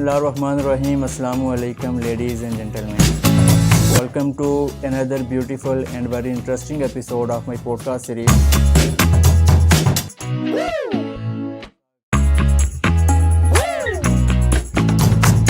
Bismillah ar-Rahman ar-Rahim. Assalamu alaikum, ladies and gentlemen. Welcome to another beautiful and very interesting episode of my podcast series.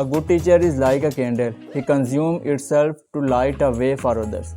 A good teacher is like a candle. He consumes itself to light a way for others.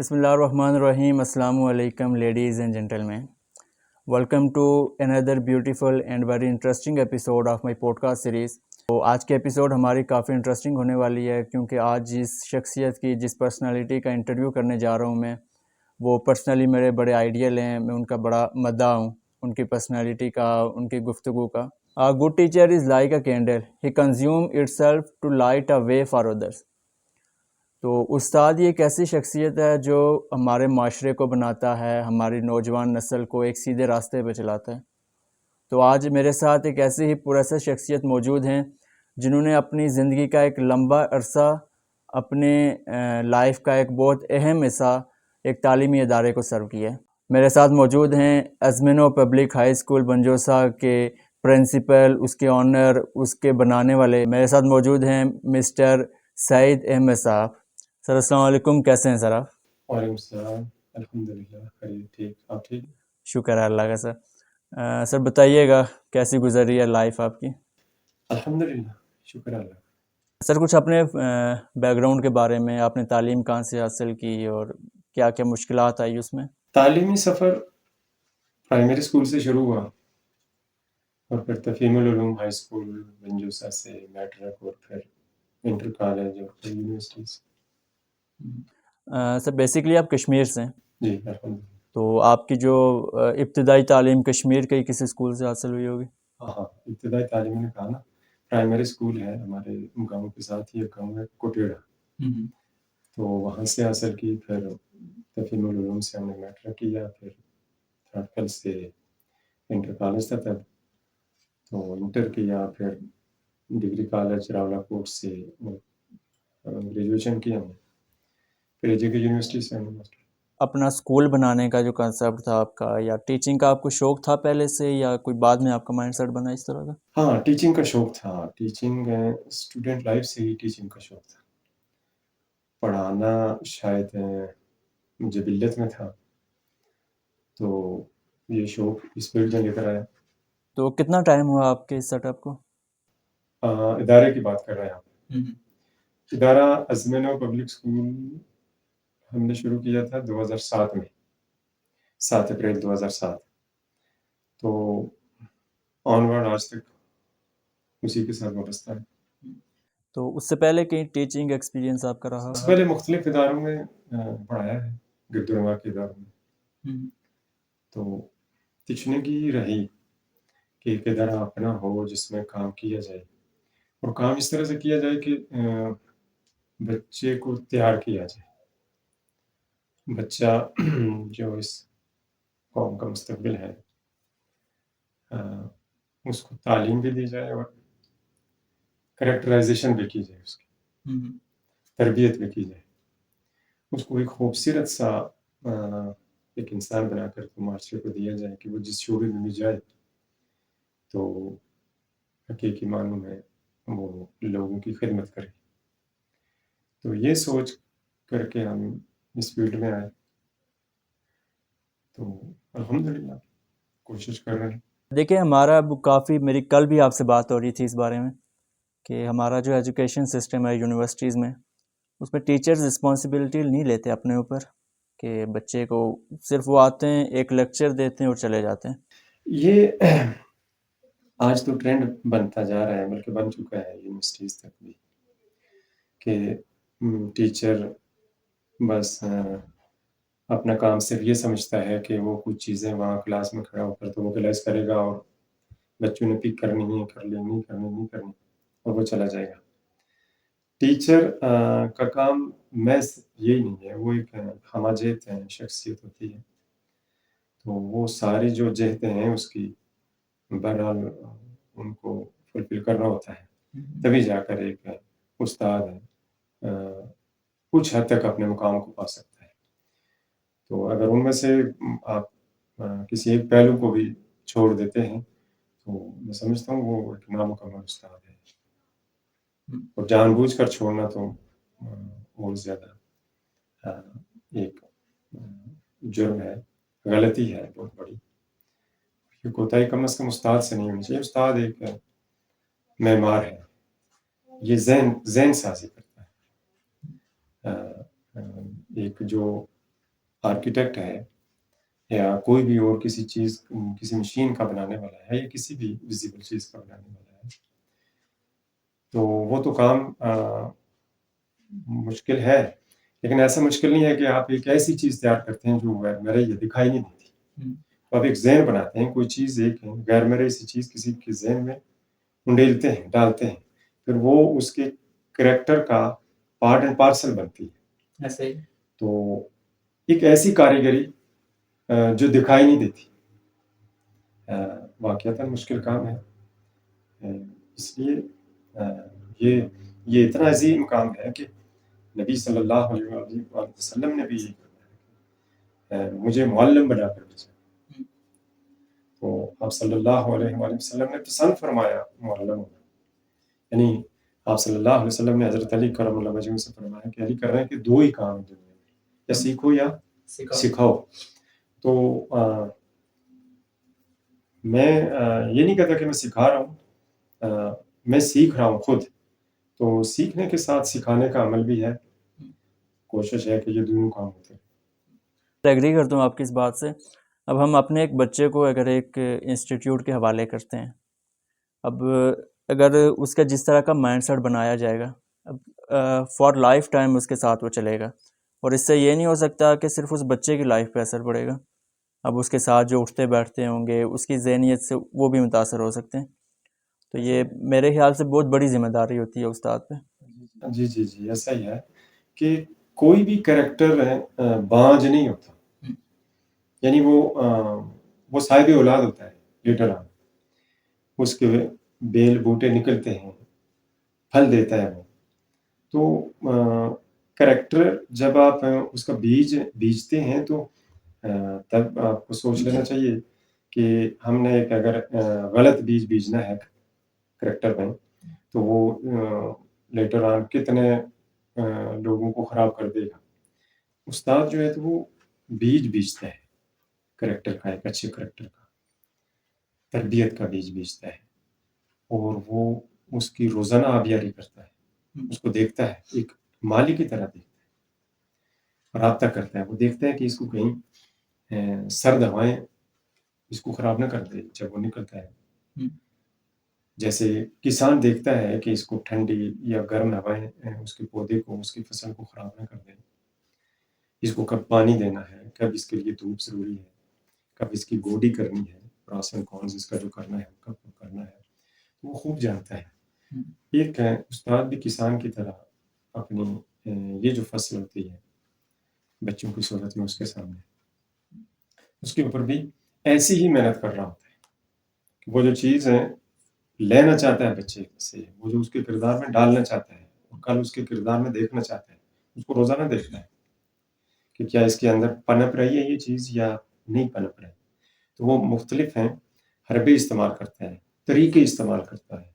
Bismillahirrahmanirrahim. Assalamu alaikum, ladies and gentlemen. Welcome to another beautiful and very interesting episode of my podcast series. تو آج کے episode ہماری کافی interesting ہونے والی ہے کیونکہ آج جس شخصیت کی جس پرسنالٹی کا انٹرویو کرنے جا رہا ہوں میں، وہ پرسنلی میرے بڑے آئیڈیل ہیں. میں ان کا بڑا مداح ہوں ان کی پرسنالٹی کا، ان کی گفتگو کا. Good teacher is like a candle. He consume itself to light a way for others. تو استاد یہ ایک ایسی شخصیت ہے جو ہمارے معاشرے کو بناتا ہے، ہماری نوجوان نسل کو ایک سیدھے راستے پہ چلاتا ہے. تو آج میرے ساتھ ایک ایسی ہی پراثر شخصیت موجود ہیں جنہوں نے اپنی زندگی کا ایک لمبا عرصہ، اپنے لائف کا ایک بہت اہم حصہ ایک تعلیمی ادارے کو سرو کیا ہے. میرے ساتھ موجود ہیں ازمینو پبلک ہائی اسکول بنجوسا کے پرنسپل، اس کے آنر، اس کے بنانے والے. میرے ساتھ موجود ہیں مسٹر سعید احمد صاحب. سر السلام علیکم، کیسے ہیں سر آپ؟ وعلیکم السلام. الحمدللہ خیریت. ٹھیک. آپ ٹھیک؟ شکر ہے اللہ کا. سر سر بتائیے گا کیسی گزر رہی ہے لائف آپ کی؟ الحمدللہ شکر اللہ. سر کچھ اپنے بیک گراؤنڈ کے بارے میں، آپ نے تعلیم کہاں سے حاصل کی اور کیا کیا مشکلات آئی اس میں؟ تعلیمی سفر پرائمری اسکول سے شروع ہوا اور پھر تفہیم العلوم ہائی اسکول بنجوسا سے میٹرک اور پھر انٹر کالج اور پھر یونیورسٹیز. سر بیسیکلی آپ کشمیر سے ہیں؟ جی الحمدللہ. تو آپ کی جو ابتدائی تعلیم کشمیر کے کسی اسکول سے حاصل ہوئی ہوگی؟ ہاں ابتدائی تعلیم نے کہا نا، پرائمری اسکول ہے ہمارے گاؤں کے ساتھ ہی ایک گاؤں ہے کوٹیڑا، تو وہاں سے حاصل کی. پھر تفہیم العلوم سے ہم نے میٹرک کیا، پھر تھرڈ سے انٹر کالج تھا تب، تو انٹر کیا، پھر ڈگری کالج راولا کوٹ سے گریجویشن کی ہم نے، پھر ایجے کے یونیورسٹی سے ہم نے ماسٹر. اپنا اسکول بنانے کا جو کنسیپٹ تھا آپ کا یا ٹیچنگ کا آپ کو شوق تھا پہلے سے یا کوئی بعد میں آپ کا مائنڈ سیٹ بنا اس طرح کا؟ ہاں ٹیچنگ کا شوق تھا. ٹیچنگ اسٹوڈنٹ لائف سے ہی ٹیچنگ کا شوق تھا. پڑھانا شاید جبلت میں تھا، تو یہ شوق اس فیلڈ میں لے کر آیا. تو کتنا ٹائم ہوا آپ کے اس سیٹ اپ کو؟ ادارے کی بات کر رہے ہیں آپ؟ ادارہ ازمینو پبلک اسکول ہم نے شروع کیا تھا 2007 میں، 7 اپریل 2007. تو آن ورڈ آج تک اسی کے ساتھ وابستہ ہے. تو اس سے پہلے کہیں ٹیچنگ ایکسپیرینس آپ کا رہا؟ اس سے پہلے مختلف اداروں میں پڑھایا ہے، گردنوا کے اداروں میں. تو تشنگی رہی کہ ایک ادارہ اپنا ہو جس میں کام کیا جائے، اور کام اس طرح سے کیا جائے کہ بچے کو تیار کیا جائے. بچہ جو اس قوم کا مستقبل ہے، اس کو تعلیم بھی دی جائے اور کریکٹرائزیشن بھی کی جائے، اس کی تربیت بھی کی جائے. اس کو ایک خوبصورت سا ایک انسان بنا کر معاشرے کو دیا جائے کہ وہ جس شعبے میں بھی جائے تو حقیقی معنوں میں وہ لوگوں کی خدمت کرے. تو یہ سوچ کر کے ہم اس فیلڈ میں آئے، تو الحمدللہ کوشش کر رہے ہیں. دیکھیں ہمارا کافی، میری کل بھی آپ سے بات ہو رہی تھی اس بارے میں کہ ہمارا جو ایجوکیشن سسٹم ہے یونیورسٹیز میں، اس میں ٹیچرز رسپانسبلٹی نہیں لیتے اپنے اوپر کہ بچے کو صرف وہ آتے ہیں ایک لیکچر دیتے ہیں اور چلے جاتے ہیں. یہ آج تو ٹرینڈ بنتا جا رہا ہے، بلکہ بن چکا ہے یونیورسٹیز تک بھی. کہ ٹیچر بس اپنا کام صرف یہ سمجھتا ہے کہ وہ کچھ چیزیں وہاں کلاس میں کھڑا ہو کر تو وہ کلاس کرے گا اور بچوں نے پک کرنی ہے، کر لینی، نہیں کرنی نہیں کرنی، اور وہ چلا جائے گا۔ ٹیچر کا کام محض یہی نہیں ہے، وہ ایک ہمہ جہت شخصیت ہوتی ہے، تو وہ ساری جو جہتیں ہیں اس کی بہرحال ان کو فلفل کرنا ہوتا ہے، تبھی جا کر ایک استاد کچھ حد تک اپنے مقام کو پا سکتا ہے۔ تو اگر ان میں سے آپ کسی ایک پہلو کو بھی چھوڑ دیتے ہیں تو میں سمجھتا ہوں وہ ایک نامکمل استاد ہے، اور جان بوجھ کر چھوڑنا تو اور زیادہ ایک جرم ہے، غلطی ہے بہت بڑی۔ یہ کوتاہی کم از کم استاد سے نہیں ہونی چاہیے۔ استاد ایک معمار ہے، یہ ذہن سازی کرتا ہے۔ ایک جو آرکیٹیکٹ ہے یا کوئی بھی اور کسی چیز، کسی مشین کا بنانے والا ہے یا کسی بھی ویزیبل چیز کا بنانے والا ہے، تو وہ تو کام مشکل ہے، لیکن ایسا مشکل نہیں ہے کہ آپ ایک ایسی چیز تیار کرتے ہیں جو غیر مرئی دکھائی نہیں دیتی، تو آپ ایک ذہن بناتے ہیں، کوئی چیز ایک غیر مرئی سی چیز کسی کے ذہن میں انڈیلتے ہیں، ڈالتے ہیں، پھر وہ اس کے کریکٹر کا پارٹ اینڈ پارسل بنتی ہے۔ ایسے ہی تو ایک ایسی کاریگری جو دکھائی نہیں دیتی، واقعتاً مشکل کام ہے۔ اس لیے یہ اتنا عظیم کام ہے کہ نبی صلی اللہ علیہ وآلہ وسلم نے بھی یہ کہا ہے، مجھے معلم بنا کر بھیجا، تو آپ صلی اللہ علیہ وآلہ وسلم نے پسند فرمایا معلم ہونا، یعنی آپ صلی اللہ علیہ وسلم نے حضرت علی کرم اللہ وجہہ سے فرمایا کہ علی کر رہے ہیں کہ دو ہی کام ہیں دنیا میں، یا سیکھو یا سکھاؤ۔ تو میں یہ نہیں کہتا کہ میں سکھا رہا ہوں، میں سیکھ رہا ہوں خود، تو سیکھنے کے ساتھ سکھانے کا عمل بھی ہے، کوشش ہے کہ یہ دونوں کام ہوتے ہیں۔ ایگری کرتا ہوں آپ کی اس بات سے۔ اب ہم اپنے ایک بچے کو اگر ایک انسٹیٹیوٹ کے حوالے کرتے ہیں، اب اگر اس کا جس طرح کا مائنڈ سیٹ بنایا جائے گا، اب فار لائف ٹائم اس کے ساتھ وہ چلے گا، اور اس سے یہ نہیں ہو سکتا کہ صرف اس بچے کی لائف پہ اثر پڑے گا، اب اس کے ساتھ جو اٹھتے بیٹھتے ہوں گے اس کی ذہنیت سے وہ بھی متاثر ہو سکتے ہیں، تو یہ میرے خیال سے بہت بڑی ذمہ داری ہوتی ہے استاد پہ۔ جی جی جی، ایسا ہی ہے کہ کوئی بھی کریکٹر بانج نہیں ہوتا، یعنی وہ صاحب اولاد ہوتا ہے، لیٹر آن اس کے بیل بوٹے نکلتے ہیں، پھل دیتا ہے وہ، تو کریکٹر جب آپ اس کا بیج بیجتے ہیں تو تب آپ کو سوچ لینا چاہیے کہ ہم نے ایک اگر غلط بیج بیجنا ہے کریکٹر میں، تو وہ لیٹر آن کتنے لوگوں کو خراب کر دے گا۔ استاد جو ہے تو وہ بیج بیجتا ہے کریکٹر کا، ایک اچھے کریکٹر کا، تربیت کا بیج بیجتا ہے، اور وہ اس کی روزانہ آبیاری کرتا ہے، اس کو دیکھتا ہے، ایک مالی کی طرح دیکھتا ہے، رابطہ کرتا ہے، وہ دیکھتا ہے کہ اس کو کہیں سرد ہوائیں اس کو خراب نہ کر دے جب وہ نکلتا ہے، جیسے کسان دیکھتا ہے کہ اس کو ٹھنڈی یا گرم ہوائیں اس کے پودے کو، اس کی فصل کو خراب نہ کر دیں، اس کو کب پانی دینا ہے، کب اس کے لیے دھوپ ضروری ہے، کب اس کی گوڈی کرنی ہے، پراس اینڈ کونز اس کا جو کرنا ہے کب کرنا ہے، وہ خوب جانتا ہے۔ ایک استاد بھی کسان کی طرح اپنی یہ جو فصل ہوتی ہے بچوں کی صورت میں اس کے سامنے، اس کے اوپر بھی ایسی ہی محنت کر رہا ہوتا ہے کہ وہ جو چیز لینا چاہتا ہے بچے سے، وہ جو اس کے کردار میں ڈالنا چاہتا ہے اور کل اس کے کردار میں دیکھنا چاہتا ہے، اس کو روزانہ دیکھنا ہے کہ کیا اس کے اندر پنپ رہی ہے یہ چیز یا نہیں پنپ رہی، تو وہ مختلف ہیں، حربے استعمال کرتا ہے، طریقے استعمال کرتا ہے،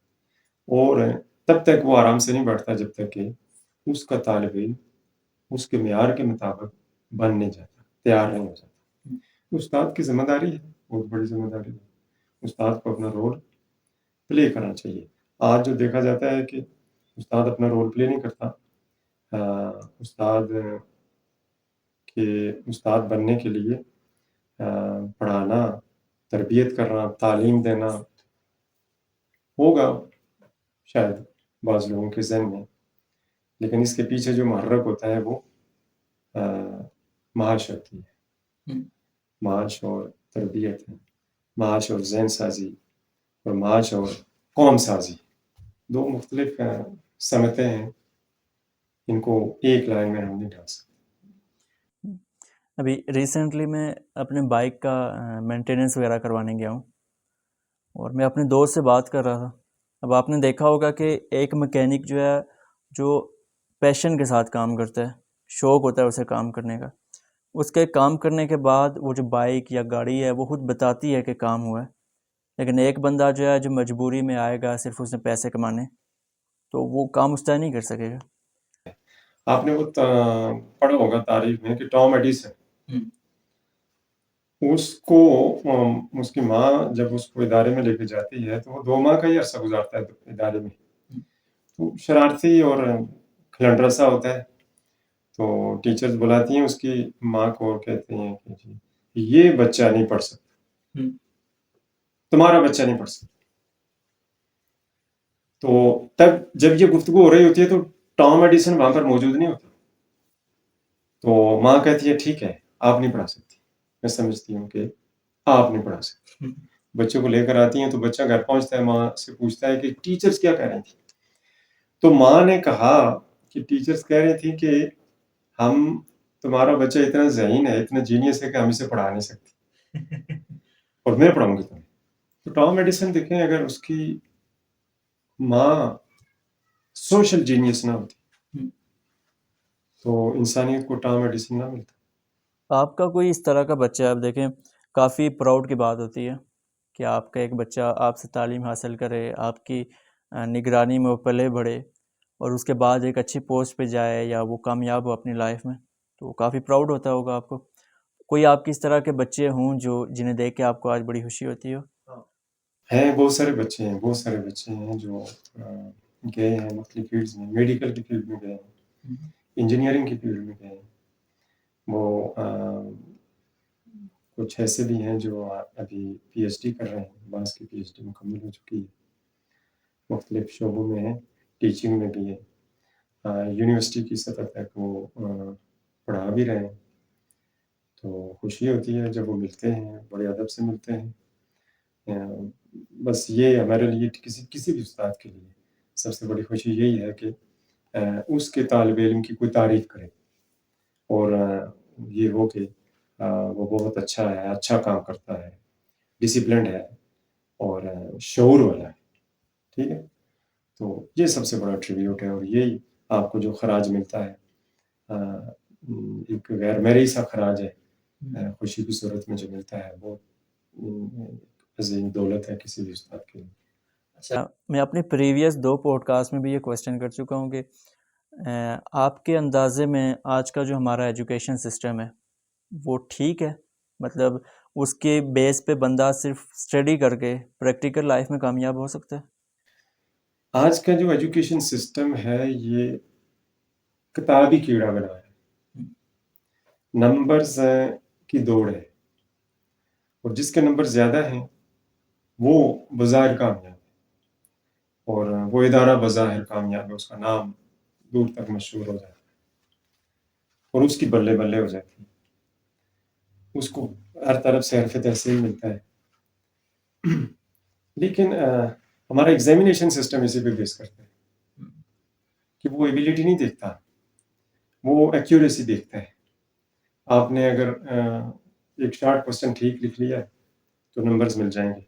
اور تب تک وہ آرام سے نہیں بیٹھتا جب تک کہ اس کا طالب علم اس کے معیار کے مطابق بن نہیں جاتا، تیار نہیں ہو جاتا۔ استاد کی ذمہ داری ہے، بہت بڑی ذمہ داری ہے، استاد کو اپنا رول پلے کرنا چاہیے۔ آج جو دیکھا جاتا ہے کہ استاد اپنا رول پلے نہیں کرتا، استاد بننے کے لیے پڑھانا، تربیت کرنا، تعلیم دینا ہوگا شاید بعض لوگوں کے ذہن میں، لیکن اس کے پیچھے جو محرک ہوتا ہے وہ معاش ہوتی ہے، معاش اور تربیت ہے، معاش اور ذہن سازی، اور معاش اور قوم سازی، دو مختلف سمتیں ہیں، ان کو ایک لائن میں ہم نہیں ڈال سکتے۔ ابھی ریسنٹلی میں اپنے بائک کا مینٹیننس وغیرہ کروانے گیا ہوں، اور میں اپنے دوست سے بات کر رہا تھا۔ اب آپ نے دیکھا ہوگا کہ ایک مکینک جو ہے، جو پیشن کے ساتھ کام کرتا ہے، شوق ہوتا ہے اسے کام کرنے کا، اس کے کام کرنے کے بعد وہ جو بائک یا گاڑی ہے وہ خود بتاتی ہے کہ کام ہوا ہے۔ لیکن ایک بندہ جو ہے، جو مجبوری میں آئے گا صرف اس نے پیسے کمانے، تو وہ کام اس طرح نہیں کر سکے گا۔ آپ نے وہ پڑھا ہوگا تاریخ میں کہ ٹام ایڈیسن، اس کو اس کی ماں جب اس کو ادارے میں لے کے جاتی ہے تو وہ 2 ماہ کا ہی عرصہ گزارتا ہے ادارے میں، تو شرارتی اور کھلنڈرا سا ہوتا ہے، تو ٹیچرز بلاتی ہیں اس کی ماں کو اور کہتے ہیں کہ جی یہ بچہ نہیں پڑھ سکتا، تمہارا بچہ نہیں پڑھ سکتا۔ تو تب جب یہ گفتگو ہو رہی ہوتی ہے تو ٹام ایڈیسن وہاں پر موجود نہیں ہوتا، تو ماں کہتی ہے ٹھیک ہے آپ نہیں پڑھا سکتی، میں سمجھتی ہوں کہ آپ نہیں پڑھا سکتی۔ بچے کو لے کر آتی ہیں تو بچہ گھر پہنچتا ہے، ماں سے پوچھتا ہے کہ ٹیچرز کیا کہہ رہی تھی؟ تو ماں نے کہا کہ ٹیچرز کہہ رہی تھی کہ ہم تمہارا بچہ اتنا ذہین ہے، اتنا جینیس ہے کہ ہم اسے پڑھا نہیں سکتے اور میں پڑھاؤں گی تمہیں۔ تو ٹام ایڈیسن دیکھیں، اگر اس کی ماں سوشل جینیس نہ ہوتی تو انسانیت کو ٹام ایڈیسن نہ ملتا۔ آپ کا کوئی اس طرح کا بچہ ہے، آپ دیکھیں کافی پراؤڈ کی بات ہوتی ہے کہ آپ کا ایک بچہ آپ سے تعلیم حاصل کرے، آپ کی نگرانی میں وہ پلے بڑھے، اور اس کے بعد ایک اچھی پوسٹ پہ جائے یا وہ کامیاب ہو اپنی لائف میں، تو کافی پراؤڈ ہوتا ہوگا آپ کو۔ کوئی آپ کی اس طرح کے بچے ہوں جو جنہیں دیکھ کے آپ کو آج بڑی خوشی ہوتی ہو؟ ہیں بہت سارے بچے ہیں، بہت سارے بچے ہیں جو گئے ہیں مختلف فیلڈز میں، میڈیکل کی فیلڈ میں گئے ہیں، انجینئرنگ کی فیلڈ میں گئے ہیں، وہ کچھ ایسے بھی ہیں جو ابھی پی ایچ ڈی کر رہے ہیں، بعض کی پی ایچ ڈی مکمل ہو چکی ہے، مختلف شعبوں میں ہیں، ٹیچنگ میں بھی ہے، یونیورسٹی کی سطح تک وہ پڑھا بھی رہے ہیں، تو خوشی ہوتی ہے جب وہ ملتے ہیں، بڑے ادب سے ملتے ہیں۔ بس یہ ہمارے لیے کسی بھی استاد کے لیے سب سے بڑی خوشی یہی ہے کہ اس کے طالب علم کی کوئی تعریف کرے، اور یہ ہو کہ وہ بہت اچھا ہے، اچھا کام کرتا ہے، ڈسپلنڈ ہے اور شعور والا ہے، ٹھیک ہے۔ تو یہ سب سے بڑا ٹریبیوٹ ہے، اور یہی آپ کو جو خراج ملتا ہے، ایک غیر معیاری سا خراج ہے، خوشی کی صورت میں جو ملتا ہے، وہ عظیم دولت ہے کسی بھی استاد کے لیے۔ اچھا، میں اپنے پریویس 2 پوڈ کاسٹ میں بھی یہ کویسچن کر چکا ہوں کہ آپ کے اندازے میں آج کا جو ہمارا ایجوکیشن سسٹم ہے وہ ٹھیک ہے؟ مطلب اس کے بیس پہ بندہ صرف اسٹڈی کر کے پریکٹیکل لائف میں کامیاب ہو سکتا ہے؟ آج کا جو ایجوکیشن سسٹم ہے یہ کتابی کیڑا بنا ہے، نمبرز کی دوڑ ہے، اور جس کے نمبر زیادہ ہیں وہ بظاہر کامیاب ہے، اور وہ ادارہ بظاہر کامیاب ہے، اس کا نام دور تک مشہور ہو جاتا ہے اور اس کی بلے بلے ہو جاتی ہے، اس کو ہر طرف سے حرف تحصیل ملتا ہے۔ لیکن ہمارا ایگزامینیشن سسٹم اسی پہ بیس کرتا ہے کہ وہ ایبیلٹی نہیں دیکھتا، وہ ایکیوریسی دیکھتا ہے۔ آپ نے اگر ایک شارٹ کوسچن ٹھیک لکھ لیا تو نمبرز مل جائیں گے،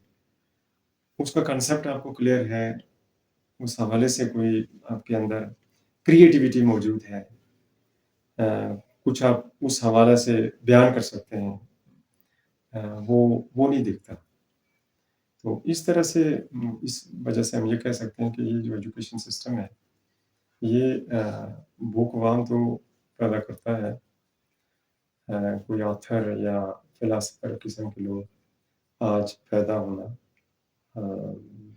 اس کا کنسیپٹ آپ کو کلیئر ہے، اس حوالے سے کوئی آپ کے اندر کریٹیویٹی موجود ہے، کچھ آپ اس حوالے سے بیان کر سکتے ہیں، وہ نہیں دیکھتا۔ تو اس طرح سے اس وجہ سے ہم یہ کہہ سکتے ہیں کہ یہ جو ایجوکیشن سسٹم ہے یہ بھوک وام تو پیدا کرتا ہے، کوئی آتھر یا فلاسفر قسم کے لوگ آج پیدا ہونا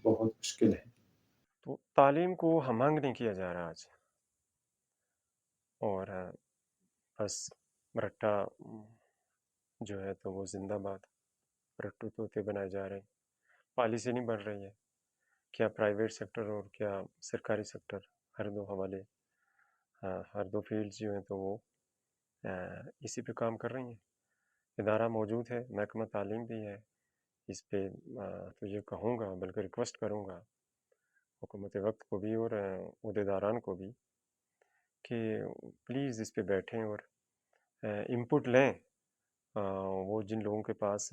بہت مشکل ہے۔ تو تعلیم کو ہمانگ نہیں کیا جا رہا آج، اور بس رٹا جو ہے تو وہ زندہ باد، رٹو طوطے بنائے جا رہے ہیں، پالیسی نہیں بن رہی ہے، کیا پرائیویٹ سیکٹر اور کیا سرکاری سیکٹر، ہر دو حوالے ہر دو فیلڈز جو ہیں تو وہ اسی پہ کام کر رہی ہیں. ادارہ موجود ہے، محکمہ تعلیم بھی ہے. اس پہ تو یہ کہوں گا، بلکہ ریکویسٹ کروں گا حکومت وقت کو بھی اور عہدیداران کو بھی کہ پلیز اس پہ بیٹھیں اور انپٹ لیں. وہ جن لوگوں کے پاس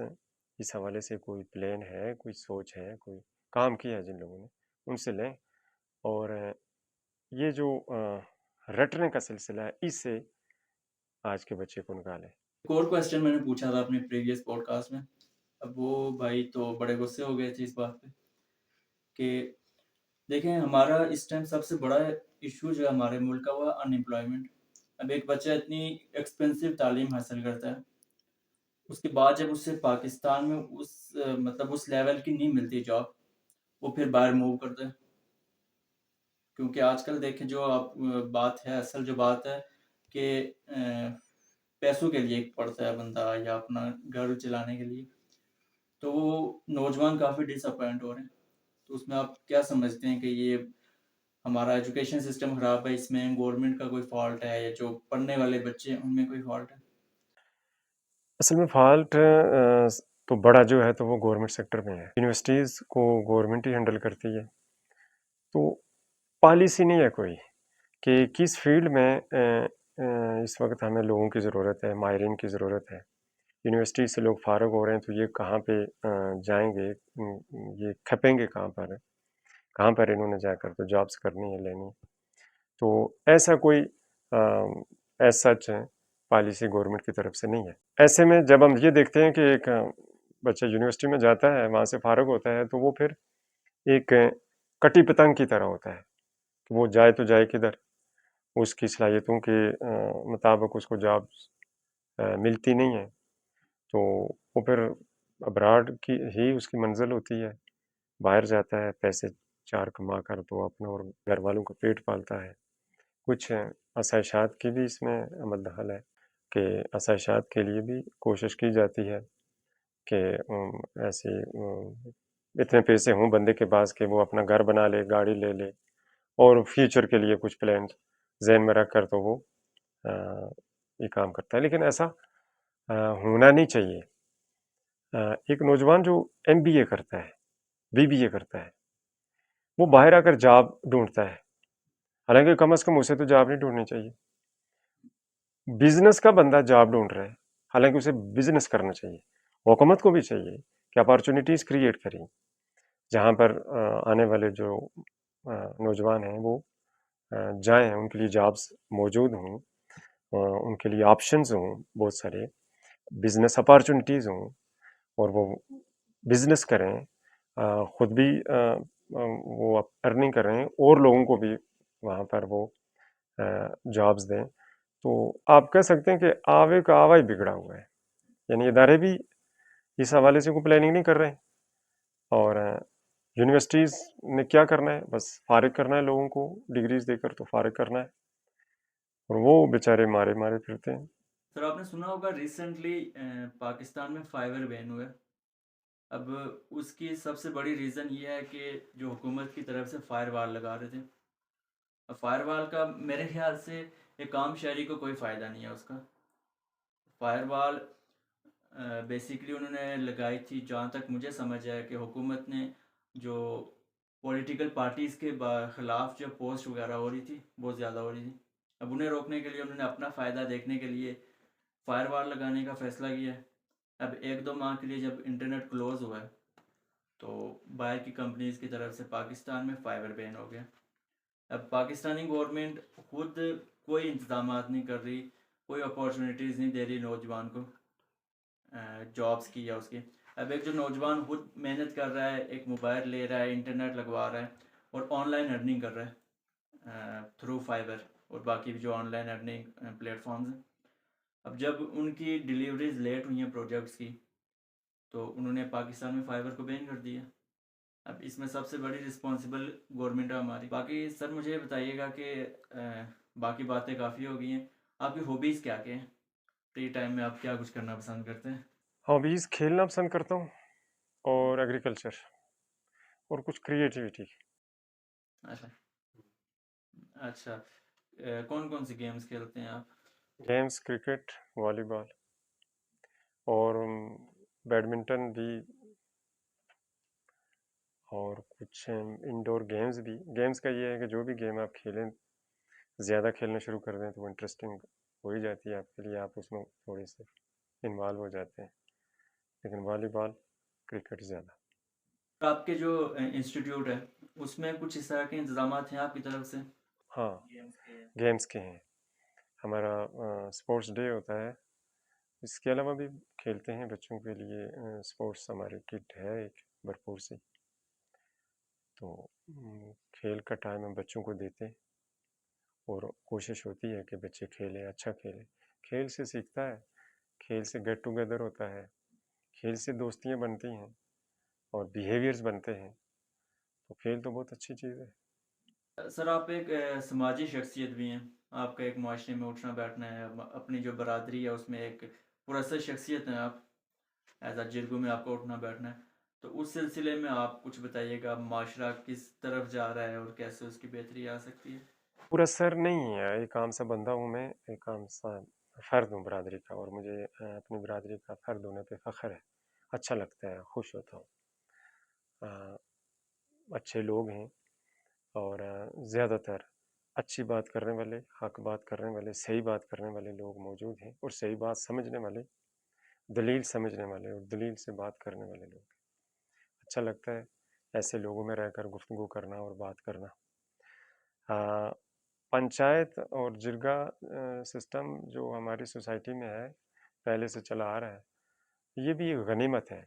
اس حوالے سے کوئی پلان ہے، کوئی سوچ ہے، کوئی کام کیا ہے جن لوگوں نے، ان سے لیں. اور یہ جو رٹنے کا سلسلہ ہے، اس سے آج کے بچے کو نکالیں. ایک اور کویسچن میں نے پوچھا تھا اپنے پریویس پوڈ کاسٹ میں. اب وہ بھائی تو بڑے غصے ہو گئے تھے اس بات پہ کہ دیکھیں ہمارا اس ٹائم سب سے بڑا ایشو جو ہے ہمارے ملک کا وہ ان امپلائمنٹ. اب ایک بچہ اتنی ایکسپینسو تعلیم حاصل کرتا ہے، اس کے بعد جب اس سے پاکستان میں اس لیول کی نہیں ملتی جاب، وہ پھر باہر موو کرتا ہے. کیونکہ آج کل دیکھیں جو آپ بات ہے، اصل جو بات ہے کہ پیسوں کے لیے پڑھتا ہے بندہ یا اپنا گھر چلانے کے لیے، تو وہ نوجوان کافی ڈس اپوائنٹ ہو رہے ہیں. تو اس میں آپ کیا سمجھتے ہیں کہ یہ ہمارا ایجوکیشن سسٹم خراب ہے، اس میں گورنمنٹ کا کوئی فالٹ ہے یا جو پڑھنے والے بچے ہیں ان میں کوئی فالٹ ہے؟ اصل میں فالٹ تو بڑا جو ہے تو وہ گورنمنٹ سیکٹر میں ہے. یونیورسٹیز کو گورنمنٹ ہی ہینڈل کرتی ہے، تو پالیسی نہیں ہے کوئی کہ کس فیلڈ میں اس وقت ہمیں لوگوں کی ضرورت ہے، ماہرین کی ضرورت ہے. یونیورسٹی سے لوگ فارغ ہو رہے ہیں تو یہ کہاں پہ جائیں گے، یہ کھپیں گے کہاں پر انہوں نے جا کر تو جابس کرنی ہے، لینی. تو ایسا کوئی ایز سچ پالیسی گورنمنٹ کی طرف سے نہیں ہے. ایسے میں جب ہم یہ دیکھتے ہیں کہ ایک بچہ یونیورسٹی میں جاتا ہے، وہاں سے فارغ ہوتا ہے، تو وہ پھر ایک کٹی پتنگ کی طرح ہوتا ہے کہ وہ جائے تو جائے کدھر. اس کی صلاحیتوں کے مطابق اس کو جاب ملتی نہیں ہے، تو وہ پھر ابراڈ کی ہی اس کی منزل ہوتی ہے. باہر جاتا ہے، پیسے چار کما کر تو اپنا اور گھر والوں کا پیٹ پالتا ہے. کچھ آسائشات کی بھی اس میں عمل دخل ہے کہ آسائشات کے لیے بھی کوشش کی جاتی ہے کہ ایسے اتنے پیسے ہوں بندے کے پاس کہ وہ اپنا گھر بنا لے، گاڑی لے لے، اور فیوچر کے لیے کچھ پلان ذہن میں رکھ کر تو وہ یہ کام کرتا ہے. لیکن ایسا ہونا نہیں چاہیے. ایک نوجوان جو MBA کرتا ہے، BBA کرتا ہے، وہ باہر آ کر جاب ڈھونڈتا ہے. حالانکہ کم از کم اسے تو جاب نہیں ڈھونڈنی چاہیے. بزنس کا بندہ جاب ڈھونڈ رہا ہے، حالانکہ اسے بزنس کرنا چاہیے. حکومت کو بھی چاہیے کہ اپارچونیٹیز کریٹ کریں جہاں پر آنے والے جو نوجوان ہیں وہ جائیں، ان کے لیے جابس موجود ہوں، ان کے لیے آپشنز ہوں، بہت سارے بزنس اپارچونیٹیز ہوں، اور وہ بزنس کریں، خود بھی وہ ارننگ کریں اور لوگوں کو بھی وہاں پر وہ جابس دیں. تو آپ کہہ سکتے ہیں کہ آوے کا آوا ہی بگڑا ہوا ہے. یعنی ادارے بھی اس حوالے سے کوئی پلاننگ نہیں کر رہے ہیں، اور یونیورسٹیز نے کیا کرنا ہے، بس فارغ کرنا ہے لوگوں کو، ڈگریز دے کر تو فارغ کرنا ہے، اور وہ بیچارے مارے پھرتے ہیں. سر آپ نے سنا ہوگا ریسنٹلی پاکستان میں فائبر بین ہوئے. اب اس کی سب سے بڑی ریزن یہ ہے کہ جو حکومت کی طرف سے فائر وال لگا رہے تھے. اب فائر وال کا میرے خیال سے ایک عام شہری کو کوئی فائدہ نہیں ہے. اس کا فائر وال بیسیکلی انہوں نے لگائی تھی، جہاں تک مجھے سمجھ ہے کہ حکومت نے جو پولیٹیکل پارٹیز کے خلاف جو پوسٹ وغیرہ ہو رہی تھی بہت زیادہ ہو رہی تھی، اب انہیں روکنے کے لیے انہوں نے اپنا فائدہ دیکھنے کے لیے فائر وال لگانے کا فیصلہ کیا ہے. اب 1-2 ماہ کے لیے جب انٹرنیٹ کلوز ہوا ہے تو باہر کی کمپنیز کی طرف سے پاکستان میں فائبر بین ہو گیا. اب پاکستانی گورنمنٹ خود کوئی انتظامات نہیں کر رہی، کوئی اپارچونیٹیز نہیں دے رہی نوجوان کو جابس کی یا اس کی. اب ایک جو نوجوان خود محنت کر رہا ہے، ایک موبائل لے رہا ہے، انٹرنیٹ لگوا رہا ہے اور آن لائن ارننگ کر رہا ہے تھرو فائبر اور باقی بھی جو online earning platforms ہیں. اب جب ان کی ڈیلیوریز لیٹ ہوئی ہیں پروجیکٹس کی تو انہوں نے پاکستان میں فائبر کو بین کر دیا. اب اس میں سب سے بڑی رسپانسبل گورنمنٹ ہے ہماری. باقی سر مجھے یہ بتائیے گا کہ باقی باتیں کافی ہو گئی ہیں، آپ کی ہابیز کیا ہیں؟ فری ٹائم میں آپ کیا کچھ کرنا پسند کرتے ہیں؟ ہابیز کھیلنا پسند کرتا ہوں، اور ایگریکلچر، اور کچھ کریٹیوٹی. اچھا. کون کون سی گیمز کھیلتے ہیں آپ؟ گیمز کرکٹ، والی بال اور بیڈمنٹن بھی، اور کچھ انڈور گیمز بھی۔ گیمز کا یہ ہے کہ جو بھی گیم آپ کھیلیں، زیادہ کھیلنا شروع کر دیں تو وہ انٹرسٹنگ ہو ہی جاتی ہے آپ کے لیے، آپ اس میں تھوڑے سے انوالو ہو جاتے ہیں، لیکن والی بال، کرکٹ زیادہ۔ آپ کے جو انسٹیٹیوٹ ہے اس میں کچھ اس طرح کے انتظامات ہیں آپ کی طرف سے؟ ہاں، گیمز کے؟ گیمز کے ہیں، ہمارا اسپورٹس ڈے ہوتا ہے، اس کے علاوہ بھی کھیلتے ہیں بچوں کے لیے۔ اسپورٹس ہماری کٹ ہے ایک بھرپور سی، تو کھیل کا ٹائم ہم بچوں کو دیتے ہیں، اور کوشش ہوتی ہے کہ بچے کھیلیں، اچھا کھیلیں۔ کھیل سے سیکھتا ہے، کھیل سے گیٹ ٹوگیدر ہوتا ہے، کھیل سے دوستیاں بنتی ہیں اور بیہیویئرز بنتے ہیں، تو کھیل تو بہت اچھی چیز ہے۔ سر آپ ایک سماجی شخصیت بھی ہیں، آپ کا ایک معاشرے میں اٹھنا بیٹھنا ہے، اپنی جو برادری ہے اس میں ایک پراسر شخصیت ہیں آپ، ایز اے جرگوں میں آپ کو اٹھنا بیٹھنا ہے، تو اس سلسلے میں آپ کچھ بتائیے گا، معاشرہ کس طرف جا رہا ہے اور کیسے اس کی بہتری آ سکتی ہے؟ پورا سر نہیں ہے، ایک عام سا بندہ ہوں میں، ایک عام سا فرد ہوں برادری کا، اور مجھے اپنی برادری کا فرد ہونے پہ فخر ہے، اچھا لگتا ہے، خوش ہوتا ہوں۔ اچھے لوگ ہیں، اور زیادہ تر اچھی بات کرنے والے، حق بات کرنے والے، صحیح بات کرنے والے لوگ موجود ہیں، اور صحیح بات سمجھنے والے، دلیل سمجھنے والے اور دلیل سے بات کرنے والے لوگ۔ اچھا لگتا ہے ایسے لوگوں میں رہ کر گفتگو کرنا اور بات کرنا۔ پنچایت اور جرگا سسٹم جو ہماری سوسائٹی میں ہے، پہلے سے چلا آ رہا ہے، یہ بھی ایک غنیمت ہے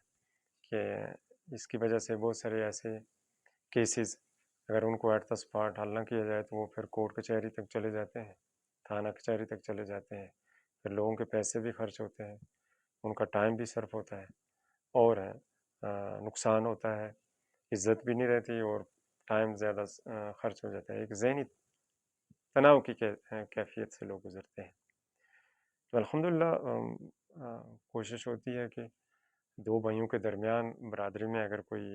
کہ اس کی وجہ سے بہت سارے ایسے کیسز، اگر ان کو ایٹ دا اسپاٹ حل نہ کیا جائے تو وہ پھر کورٹ کچہری تک چلے جاتے ہیں، تھانہ کچہری تک چلے جاتے ہیں، پھر لوگوں کے پیسے بھی خرچ ہوتے ہیں، ان کا ٹائم بھی صرف ہوتا ہے، اور نقصان ہوتا ہے، عزت بھی نہیں رہتی، اور ٹائم زیادہ خرچ ہو جاتا ہے، ایک ذہنی تناؤ کی کیفیت سے لوگ گزرتے ہیں۔ تو الحمدللہ کوشش ہوتی ہے کہ دو بھائیوں کے درمیان برادری میں اگر کوئی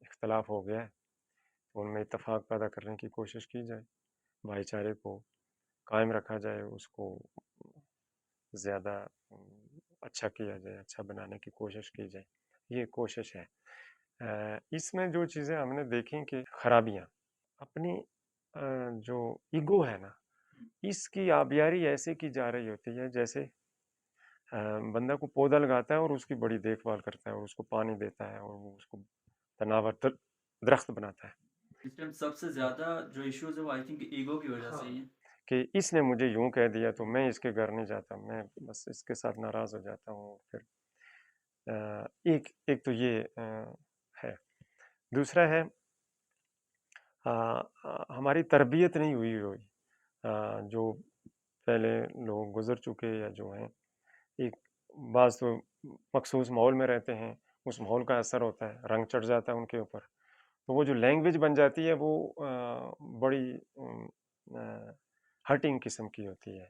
اختلاف ہو گیا ہے تو ان میں اتفاق پیدا کرنے کی کوشش کی جائے، بھائی چارے کو قائم رکھا جائے، اس کو زیادہ اچھا کیا جائے، اچھا بنانے کی کوشش کی جائے، یہ کوشش ہے۔ اس میں جو چیزیں ہم نے دیکھیں کہ خرابیاں، اپنی جو ایگو ہے نا، اس کی آبیاری ایسے کی جا رہی ہوتی ہے جیسے بندہ کو پودا لگاتا ہے اور اس کی بڑی دیکھ بھال کرتا ہے اور اس کو پانی دیتا ہے اور وہ اس کو تناور درخت بناتا ہے، اس ٹائم سب سے زیادہ جو ایشوز ہے وہ آئی تھنک ایگو کی وجہ سے ہی ہیں۔ کہ اس نے مجھے یوں کہہ دیا تو میں اس کے گھر نہیں جاتا، میں بس اس کے ساتھ ناراض ہو جاتا ہوں۔ پھر ایک تو یہ ہے، دوسرا ہے ہماری تربیت نہیں ہوئی جو پہلے لوگ گزر چکے یا جو ہیں، ایک بعض تو مخصوص ماحول میں رہتے ہیں، اس ماحول کا اثر ہوتا ہے، رنگ چڑھ جاتا ہے ان کے اوپر، تو وہ جو لینگویج بن جاتی ہے وہ بڑی ہرٹنگ قسم کی ہوتی ہے،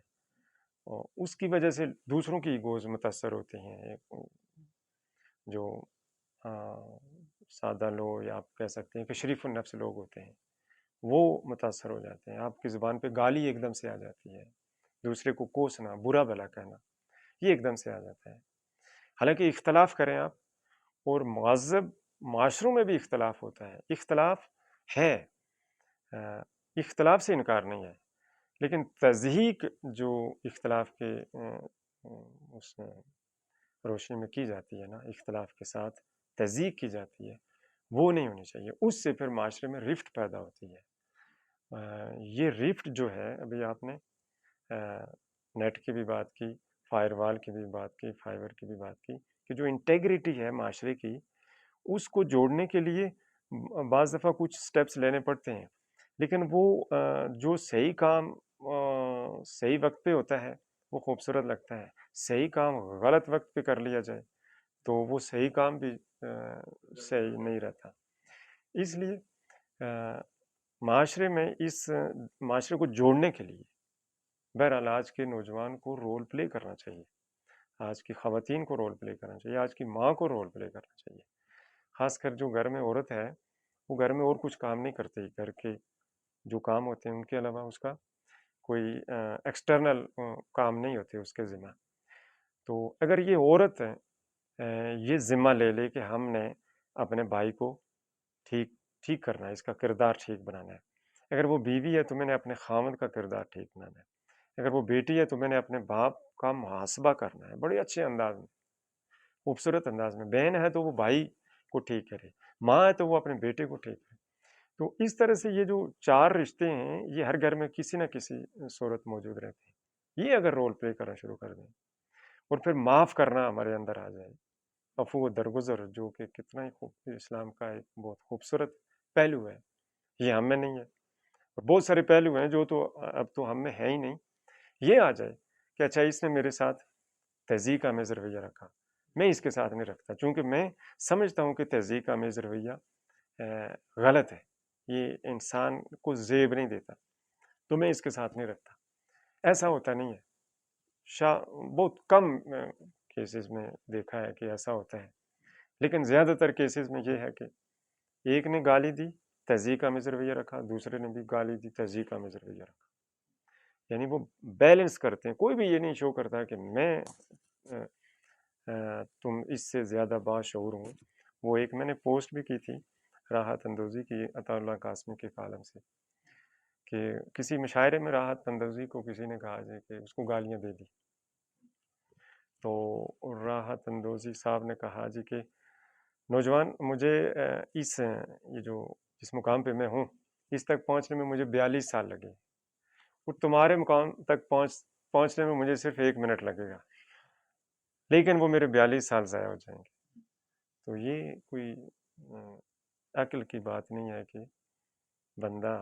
اور اس کی وجہ سے دوسروں کی ایگوز متاثر ہوتی ہیں۔ جو سادہ لوگ یا آپ کہہ سکتے ہیں کہ شریف النفس لوگ ہوتے ہیں، وہ متاثر ہو جاتے ہیں، آپ کی زبان پہ گالی ایک دم سے آ جاتی ہے، دوسرے کو کوسنا، برا بھلا کہنا، یہ ایک دم سے آ جاتا ہے۔ حالانکہ اختلاف کریں آپ، اور مہذب معاشروں میں بھی اختلاف ہوتا ہے، اختلاف ہے، اختلاف سے انکار نہیں ہے، لیکن تضحیق جو اختلاف کے اس روشنی میں کی جاتی ہے نا، اختلاف کے ساتھ تضحیق کی جاتی ہے، وہ نہیں ہونی چاہیے، اس سے پھر معاشرے میں رفٹ پیدا ہوتی ہے۔ یہ رفٹ جو ہے، ابھی آپ نے نیٹ کی بھی بات کی، فائر وال کی بھی بات کی، فائبر کی بھی بات کی، کہ جو انٹیگریٹی ہے معاشرے کی، اس کو جوڑنے کے لیے بعض دفعہ کچھ سٹیپس لینے پڑتے ہیں، لیکن وہ جو صحیح کام صحیح وقت پہ ہوتا ہے وہ خوبصورت لگتا ہے، صحیح کام غلط وقت پہ کر لیا جائے تو وہ صحیح کام بھی صحیح نہیں رہتا۔ اس لیے معاشرے میں اس معاشرے کو جوڑنے کے لیے بہرحال آج کے نوجوان کو رول پلے کرنا چاہیے، آج کی خواتین کو رول پلے کرنا چاہیے، آج کی ماں کو رول پلے کرنا چاہیے، خاص کر جو گھر میں عورت ہے وہ گھر میں اور کچھ کام نہیں کرتی، گھر کے جو کام ہوتے ہیں ان کے علاوہ اس کا کوئی ایکسٹرنل کام نہیں ہوتے اس کے ذمہ. تو اگر یہ عورت یہ ذمہ لے لے کہ ہم نے اپنے بھائی کو ٹھیک کرنا ہے، اس کا کردار ٹھیک بنانا ہے. اگر وہ بیوی ہے تو میں نے اپنے خاوند کا کردار ٹھیک بنانا ہے. اگر وہ بیٹی ہے تو میں نے اپنے باپ کا محاسبہ کرنا ہے بڑے اچھے انداز میں، خوبصورت انداز میں. بہن ہے تو وہ بھائی کو ٹھیک کرے، ماں ہے تو وہ اپنے بیٹے کو ٹھیک کرے. تو اس طرح سے یہ جو 4 رشتے ہیں یہ ہر گھر میں کسی نہ کسی صورت موجود رہتے ہیں. یہ اگر رول پلے کرنا شروع کر دیں اور پھر معاف کرنا ہمارے اندر آ جائے، عفو و درگزر، جو کہ کتنا ہی اسلام کا ایک بہت خوبصورت پہلو ہے، یہ ہم میں نہیں ہے. اور بہت سارے پہلو ہیں جو تو اب تو ہم میں ہے ہی نہیں. یہ آ جائے کہ اچھا اس نے میرے ساتھ تہذیب آمیز رویہ رکھا، میں اس کے ساتھ نہیں رکھتا، چونکہ میں سمجھتا ہوں کہ تہذیب آمیز رویہ غلط ہے، یہ انسان کو زیب نہیں دیتا، تو میں اس کے ساتھ نہیں رکھتا. ایسا ہوتا نہیں ہے. بہت کم کیسز میں دیکھا ہے کہ ایسا ہوتا ہے، لیکن زیادہ تر کیسز میں یہ ہے کہ ایک نے گالی دی، تہذیب آمیز رویہ رکھا، دوسرے نے بھی گالی دی، تہذیب آمیز رویہ رکھا. یعنی وہ بیلنس کرتے ہیں. کوئی بھی یہ نہیں شو کرتا کہ میں تم اس سے زیادہ باشعور ہوں. وہ ایک میں نے پوسٹ بھی کی تھی راحت اندوزی کی، عطا اللہ قاسمی کے کالم سے، کہ کسی مشاعرے میں راحت اندوزی کو کسی نے کہا جائے کہ اس کو گالیاں دے دی، تو راحت اندوزی صاحب نے کہا جی کہ نوجوان، مجھے جس مقام پہ میں ہوں اس تک پہنچنے میں مجھے 42 سال لگے، اور تمہارے مقام تک پہنچنے میں مجھے صرف 1 منٹ لگے گا، لیکن وہ میرے 42 سال ضائع ہو جائیں گے. تو یہ کوئی عقل کی بات نہیں ہے کہ بندہ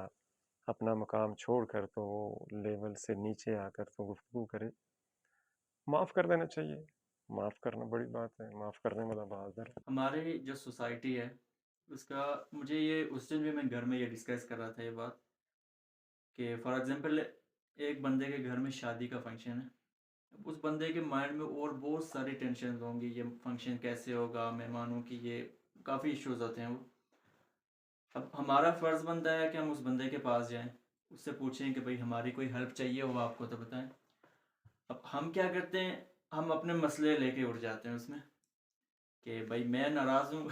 اپنا مقام چھوڑ کر تو وہ لیول سے نیچے آ کر تو گفتگو کرے. معاف کر دینا چاہیے، معاف کرنا بڑی بات ہے، معاف کرنے والا بہادر ہے. ہماری جو سوسائٹی ہے اس کا، مجھے یہ اس دن بھی میں گھر میں یہ ڈسکس کر رہا تھا یہ بات کہ فار ایگزامپل ایک بندے کے گھر میں شادی کا فنکشن ہے، اس بندے کے مائنڈ میں اور بہت ساری ٹینشنز ہوں گی، یہ فنکشن کیسے ہوگا، مہمانوں کی، یہ کافی ایشوز ہوتے ہیں. وہ اب ہمارا فرض بنتا ہے کہ ہم اس بندے کے پاس جائیں، اس سے پوچھیں کہ بھئی ہماری کوئی ہیلپ چاہیے ہو آپ کو تو بتائیں. اب ہم کیا کرتے ہیں، ہم اپنے مسئلے لے کے اٹھ جاتے ہیں اس میں کہ بھئی میں ناراض ہوں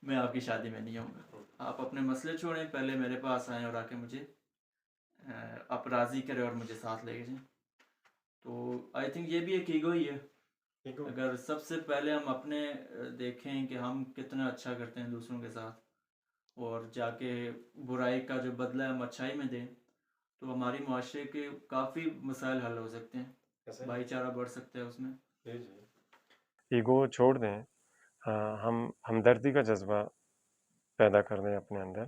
میں آپ کی شادی میں نہیں آؤں گا. آپ اپنے مسئلے چھوڑیں، پہلے میرے پاس آئیں اور آ کے مجھے آپ راضی کریں اور مجھے ساتھ لے کے جائیں. تو آئی تھنک یہ بھی ایک ایگو ہی ہے. اگر سب سے پہلے ہم اپنے دیکھیں کہ ہم کتنا اچھا کرتے ہیں دوسروں کے ساتھ، اور جا کے برائی کا جو بدلہ ہم اچھائی میں دیں، تو ہماری معاشرے کے کافی مسائل حل ہو سکتے ہیں، بھائی چارہ بڑھ سکتا ہے اس میں. ایگو چھوڑ دیں، ہم ہمدردی کا جذبہ پیدا کر دیں اپنے اندر،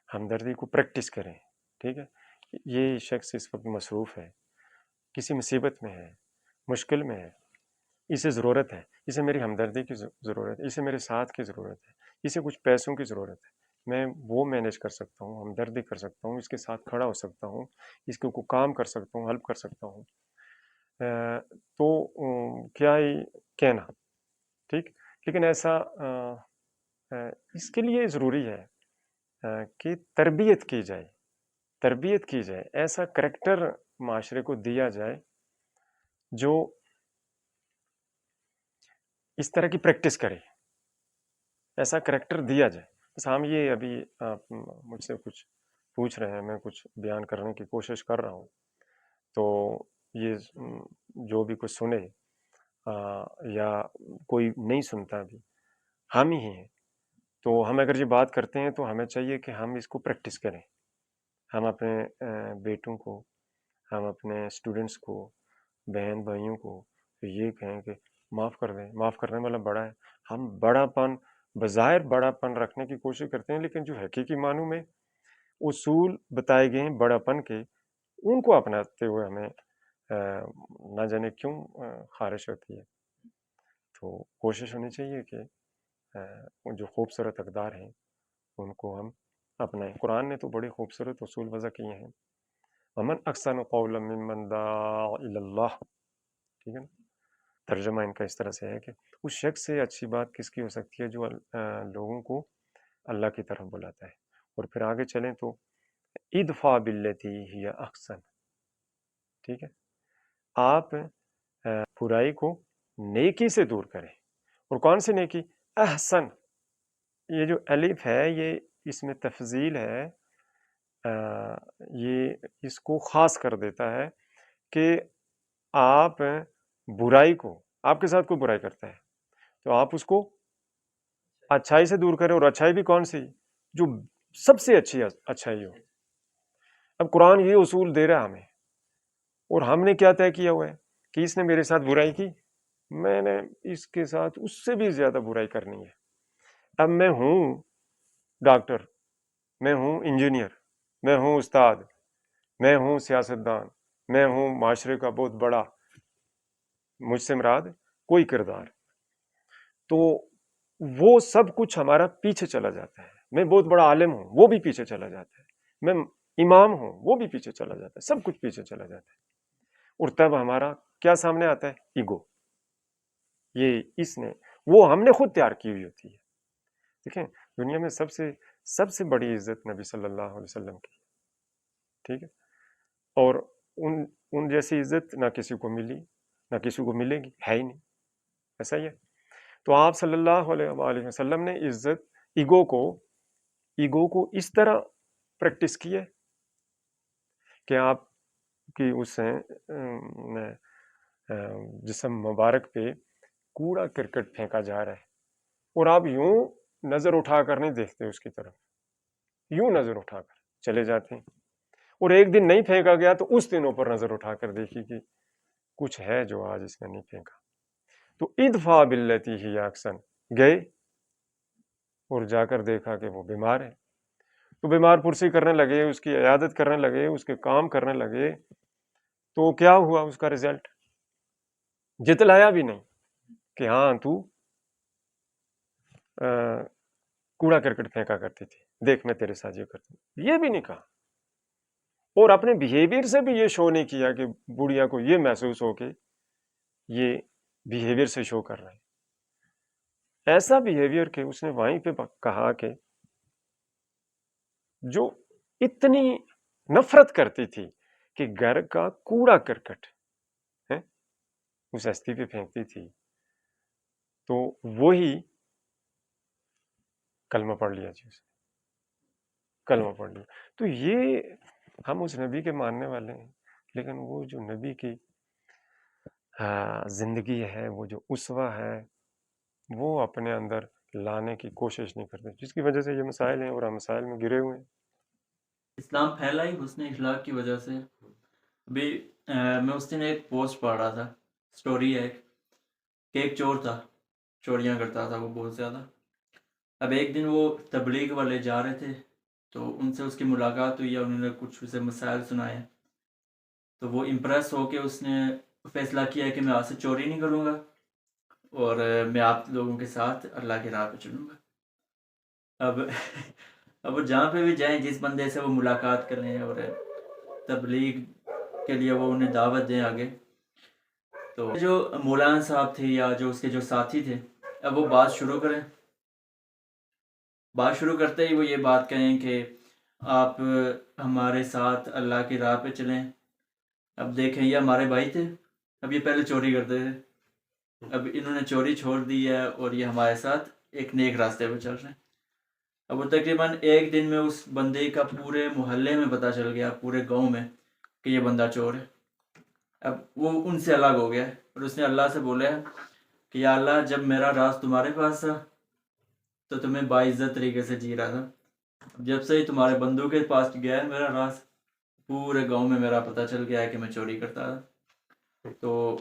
ہمدردی کو پریکٹس کریں. ٹھیک ہے، یہ شخص اس وقت مصروف ہے، کسی مصیبت میں ہے، مشکل میں ہے، اسے ضرورت ہے، اسے میری ہمدردی کی ضرورت ہے، اسے میرے ساتھ کی ضرورت ہے، اسے کچھ پیسوں کی ضرورت ہے. میں وہ مینیج کر سکتا ہوں، ہمدردی کر سکتا ہوں، اس کے ساتھ کھڑا ہو سکتا ہوں، اس کو کام کر سکتا ہوں، ہیلپ کر سکتا ہوں. تو کیا ہی کہنا. ٹھیک، لیکن ایسا اس کے لیے ضروری ہے کہ تربیت کی جائے، ایسا کریکٹر معاشرے کو دیا جائے جو اس طرح کی پریکٹس کرے، ایسا کریکٹر دیا جائے. بس ہم یہ ابھی آپ مجھ سے کچھ پوچھ رہے ہیں، میں کچھ بیان کرنے کی کوشش کر رہا ہوں، تو یہ جو بھی کچھ سنے یا کوئی نہیں سنتا بھی، ہم ہی ہیں. تو ہم اگر یہ بات کرتے ہیں تو ہمیں چاہیے کہ ہم اس کو پریکٹس کریں. ہم اپنے بیٹوں کو، ہم اپنے اسٹوڈنٹس کو، بہن بھائیوں کو یہ کہیں کہ معاف کر دیں. معاف کرنے والا بڑا ہے. ہم بڑا پن، بظاہر بڑا پن رکھنے کی کوشش کرتے ہیں، لیکن جو حقیقی معنوں میں اصول بتائے گئے ہیں بڑا پن کے، ان کو اپناتے ہوئے ہمیں نہ جانے کیوں خارش ہوتی ہے. تو کوشش ہونی چاہیے کہ جو خوبصورت اقدار ہیں ان کو ہم اپنائیں. قرآن نے تو بڑے خوبصورت اصول وضع کیے ہیں. ومن احسن قولا ممن دعا الی اللہ. ٹھیک ہے نا، ترجمہ ان کا اس طرح سے ہے کہ اس شخص سے اچھی بات کس کی ہو سکتی ہے جو لوگوں کو اللہ کی طرف بلاتا ہے. اور پھر آگے چلیں تو ادفع باللتی ہی احسن، ٹھیک ہے، آپ برائی کو نیکی سے دور کریں. اور کون سی نیکی؟ احسن. یہ جو الف ہے یہ اس میں تفضیل ہے، یہ اس کو خاص کر دیتا ہے کہ آپ برائی کو، آپ کے ساتھ کوئی برائی کرتا ہے تو آپ اس کو اچھائی سے دور کریں. اور اچھائی بھی کون سی؟ جو سب سے اچھی اچھائی ہو. اب قرآن یہ اصول دے رہا ہے ہمیں، اور ہم نے کیا طے کیا ہوا ہے کہ اس نے میرے ساتھ برائی کی، میں نے اس کے ساتھ اس سے بھی زیادہ برائی کرنی ہے. اب میں ہوں ڈاکٹر، میں ہوں انجینئر، میں ہوں استاد، میں ہوں سیاستدان، میں ہوں معاشرے کا بہت بڑا، مجھ سے مراد کوئی کردار، تو وہ سب کچھ ہمارا پیچھے چلا جاتا ہے. میں بہت بڑا عالم ہوں، وہ بھی پیچھے چلا جاتا ہے. میں امام ہوں، وہ بھی پیچھے چلا جاتا ہے. سب کچھ پیچھے چلا جاتا ہے. اور تب ہمارا کیا سامنے آتا ہے؟ ایگو. یہ اس نے، وہ ہم نے خود تیار کی ہوئی ہوتی ہے. دیکھیں دنیا میں سب سے بڑی عزت نبی صلی اللہ علیہ وسلم کی، ٹھیک ہے، اور ان جیسی عزت نہ کسی کو ملی، نہ کسی کو ملے گی، ہے ہی نہیں. ایسا ہی ہے. تو آپ صلی اللہ علیہ وآلہ وسلم نے عزت، ایگو کو اس طرح پریکٹس کی ہے کہ آپ کی اس جسم مبارک پہ کوڑا کرکٹ پھینکا جا رہا ہے اور آپ یوں نظر اٹھا کر نہیں دیکھتے اس کی طرف، یوں نظر اٹھا کر چلے جاتے ہیں. اور ایک دن نہیں پھینکا گیا تو اس دنوں پر نظر اٹھا کر دیکھی کہ کچھ ہے جو آج اس نے نہیں پھینکا. تو ادفع باللتی ہی احسن، گئے اور جا کر دیکھا کہ وہ بیمار ہے. تو بیمار پرسی کرنے لگے، اس کی عیادت کرنے لگے، اس کے کام کرنے لگے. تو کیا ہوا اس کا رزلٹ؟ جتلایا بھی نہیں کہ ہاں تو کوڑا کرکٹ پھینکا کرتی تھی، دیکھ میں تیرے ساتھ یہ کرتی ہوں، یہ بھی نہیں کہا. اور اپنے بیہیویئر سے بھی یہ شو نہیں کیا کہ بڑھیا کو یہ محسوس ہو کہ یہ بیہیویئر سے شو کر رہے ہیں. ایسا بیہیویئر کہ اس نے وہیں پہ کہا کہ جو اتنی نفرت کرتی تھی کہ گھر کا کوڑا کرکٹ اس ہستی پہ پھینکتی تھی، تو وہی کلمہ پڑھ لیا جی، اس نے کلمہ پڑھ لیا. تو یہ ہم اس نبی کے ماننے والے ہیں، لیکن وہ جو نبی کی زندگی ہے، وہ جو اسوہ ہے، وہ اپنے اندر لانے کی کوشش نہیں کرتے، جس کی وجہ سے یہ مسائل ہیں اور ہم مسائل میں گرے ہوئے ہیں. اسلام پھیلا ہی حسن اخلاق کی وجہ سے. ابھی میں اس دن ایک پوسٹ پڑھ رہا تھا، سٹوری ہے کہ ایک چور تھا، چوریاں کرتا تھا وہ بہت زیادہ. اب ایک دن وہ تبلیغ والے جا رہے تھے تو ان سے اس کی ملاقات ہوئی، انہوں نے کچھ اسے مسائل سنائے. تو وہ امپریس ہو کے اس نے فیصلہ کیا کہ میں آج سے چوری نہیں کروں گا اور میں آپ لوگوں کے ساتھ اللہ کی راہ پہ چلوں گا. اب وہ جہاں پہ بھی جائیں، جس بندے سے وہ ملاقات کریں اور تبلیغ کے لیے وہ انہیں دعوت دیں آگے، تو جو مولانا صاحب تھے یا جو اس کے جو ساتھی تھے، اب وہ بات شروع کرتے ہی وہ یہ بات کہیں کہ آپ ہمارے ساتھ اللہ کی راہ پہ چلیں. اب دیکھیں یہ ہمارے بھائی تھے، اب یہ پہلے چوری کرتے تھے، اب انہوں نے چوری چھوڑ دی ہے اور یہ ہمارے ساتھ ایک نیک راستے پہ چل رہے ہیں. اب وہ تقریباً ایک دن میں اس بندے کا پورے محلے میں پتہ چل گیا، پورے گاؤں میں، کہ یہ بندہ چور ہے. اب وہ ان سے الگ ہو گیا اور اس نے اللہ سے بولا ہے کہ یا اللہ، جب میرا راز تمہارے پاس تھا تو تمہیں باعزت طریقے سے جی رہا تھا، جب سے ہی تمہارے بندوں کے پاس گیا ہے میرا راز، پورے گاؤں میں میرا پتہ چل گیا ہے کہ میں چوری کرتا تھا. تو